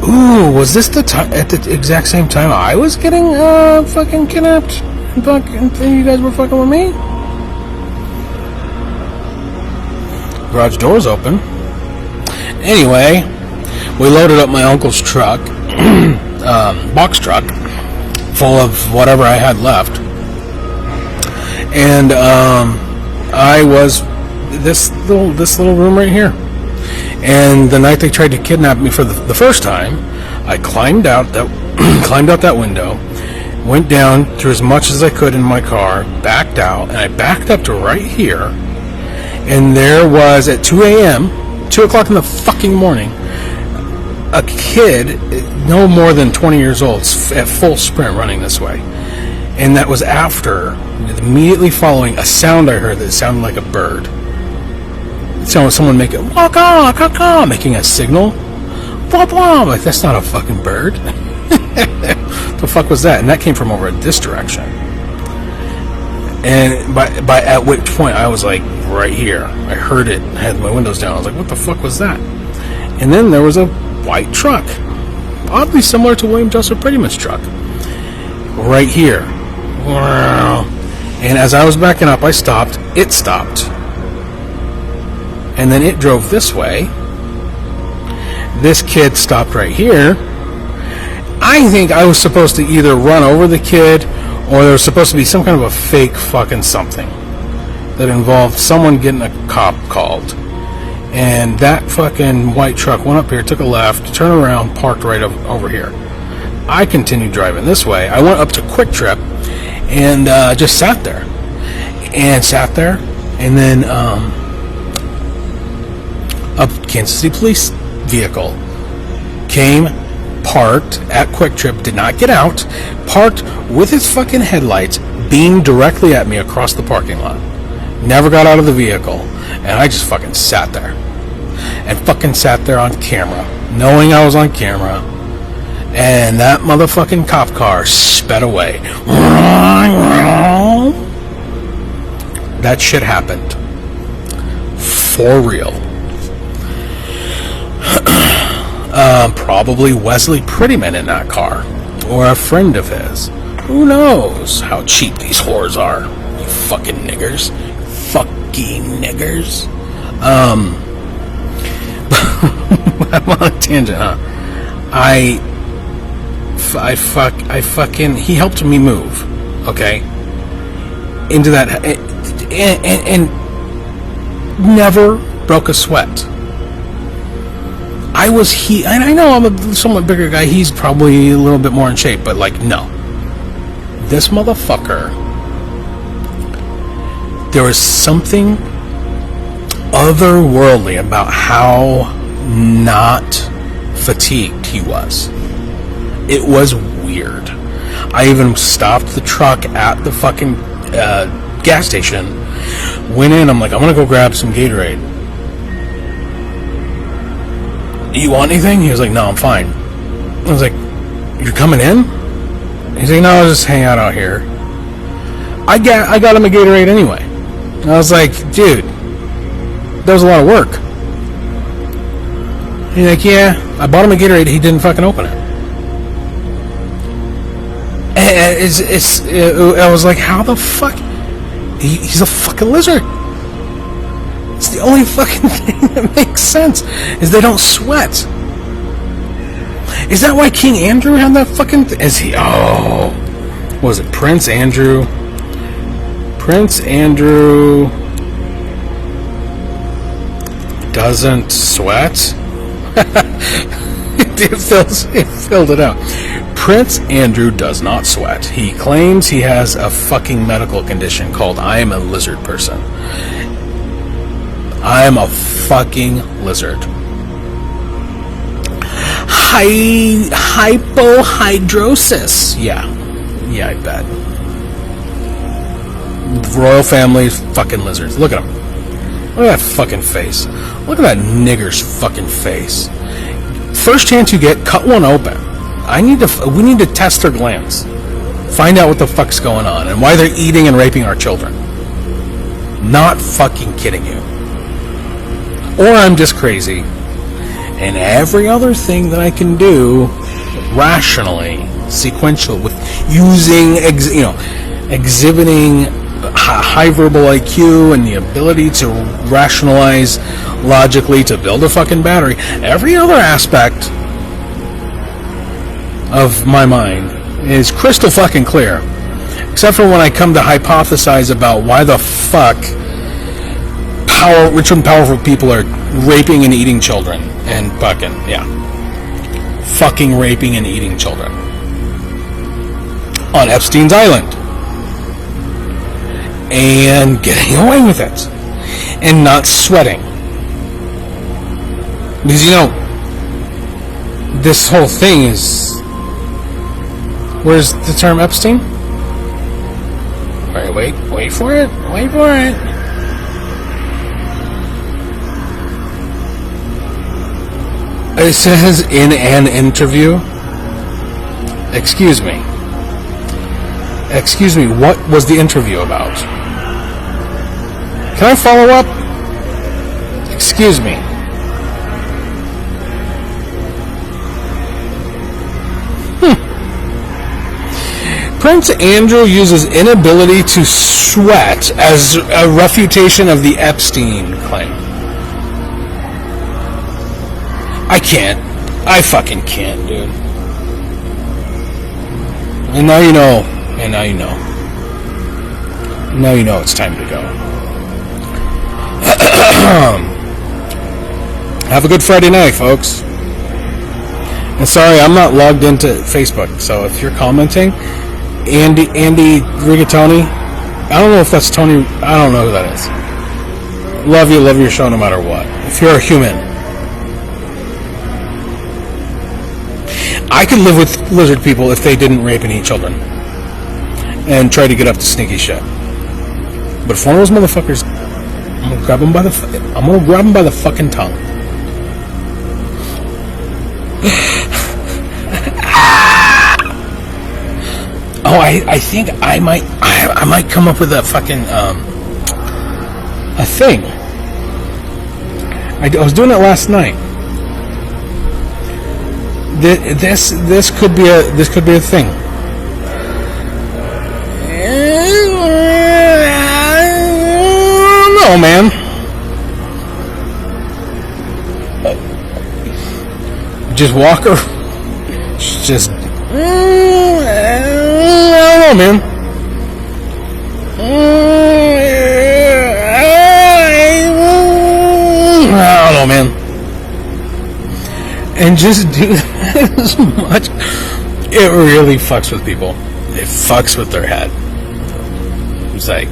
Ooh, was this the time at the exact same time I was getting fucking kidnapped? And you guys were fucking with me? Garage door's open. Anyway, we loaded up my uncle's truck, box truck, full of whatever I had left, and I was this little room right here. And the night they tried to kidnap me for the first time, I climbed out that window, went down, threw as much as I could in my car, backed out, and I backed up to right here. And there was, at 2 a.m., 2 o'clock in the fucking morning, a kid, no more than 20 years old, at full sprint running this way. And that was after, immediately following, a sound I heard that sounded like a bird. Someone making making a signal. Blah, blah. Like, that's not a fucking bird. The fuck was that? And that came from over this direction. And by at which point I was like right here. I heard it. I had my windows down. I was like, what the fuck was that? And then there was a white truck, oddly similar to William Joseph Prettyman's truck, right here. Wow. And as I was backing up, I stopped. It stopped. And then it drove this way. This kid stopped right here. I think I was supposed to either run over the kid, or there was supposed to be some kind of a fake fucking something that involved someone getting a cop called. And that fucking white truck went up here, took a left, turned around, parked right over here. I continued driving this way. I went up to Quick Trip and just sat there. And then a Kansas City police vehicle came, parked at Quick Trip, did not get out, parked with its fucking headlights beamed directly at me across the parking lot. Never got out of the vehicle, and I just fucking sat there. And fucking sat there on camera, knowing I was on camera, and that motherfucking cop car sped away. That shit happened. For real. Probably Wesley Prettyman in that car, or a friend of his. Who knows how cheap these whores are? You fucking niggers. Fucking niggers. I'm on a tangent, huh? He helped me move, okay, into that, and never broke a sweat. And I know I'm a somewhat bigger guy. He's probably a little bit more in shape, but like, no. This motherfucker, there was something otherworldly about how not fatigued he was. It was weird. I even stopped the truck at the fucking gas station, Went in, I'm like, I'm gonna go grab some Gatorade. You want anything? He was like, no, I'm fine. I was like, you're coming in? He's like, no, I'll just hang out here. I got him a Gatorade anyway. And I was like, dude, that was a lot of work. He's like, yeah, I bought him a Gatorade, he didn't fucking open it. And I was like, how the fuck? He's a fucking lizard. It's the only fucking thing that makes sense, is they don't sweat. Is that why King Andrew had that fucking... what was it, Prince Andrew? Prince Andrew doesn't sweat? It filled it out. Prince Andrew does not sweat. He claims he has a fucking medical condition called I am a lizard person. I am a fucking lizard. Hypohidrosis. Yeah, I bet. Royal family, fucking lizards. Look at him. Look at that fucking face. Look at that nigger's fucking face. First chance you get, cut one open. We need to test their glands. Find out what the fuck's going on and why they're eating and raping our children. Not fucking kidding you. Or I'm just crazy. And every other thing that I can do rationally, sequential, with using, exhibiting high verbal IQ and the ability to rationalize logically to build a fucking battery. Every other aspect of my mind is crystal fucking clear, except for when I come to hypothesize about why the fuck rich and powerful people are raping and eating children and fucking raping and eating children on Epstein's Island and getting away with it and not sweating. Because this whole thing is, where's the term Epstein? Alright, wait for it. It says in an interview. Excuse me, what was the interview about? Can I follow up? Excuse me. Prince Andrew uses inability to sweat as a refutation of the Epstein claim. I fucking can't, dude. And now you know. Now you know it's time to go. Have a good Friday night, folks. And sorry, I'm not logged into Facebook, so if you're commenting, Andy Rigatoni, I don't know if that's Tony, I don't know who that is. Love your show no matter what. If you're a human. I could live with lizard people if they didn't rape and eat children and try to get up to sneaky shit. But if one of those motherfuckers, I'm gonna grab them by the fucking tongue. Oh, I think I might come up with a fucking a thing. I was doing it last night. This could be a thing. No, man. Just walk her. Just. I don't know, man. I don't know, man. And just do that as much. It really fucks with people. It fucks with their head. It's like,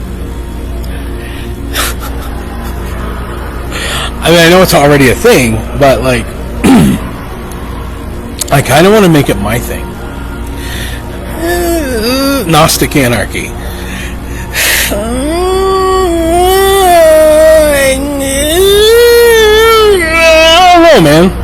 I mean, I know it's already a thing, but like, I kind of want to make it my thing. Gnostic anarchy. know, man.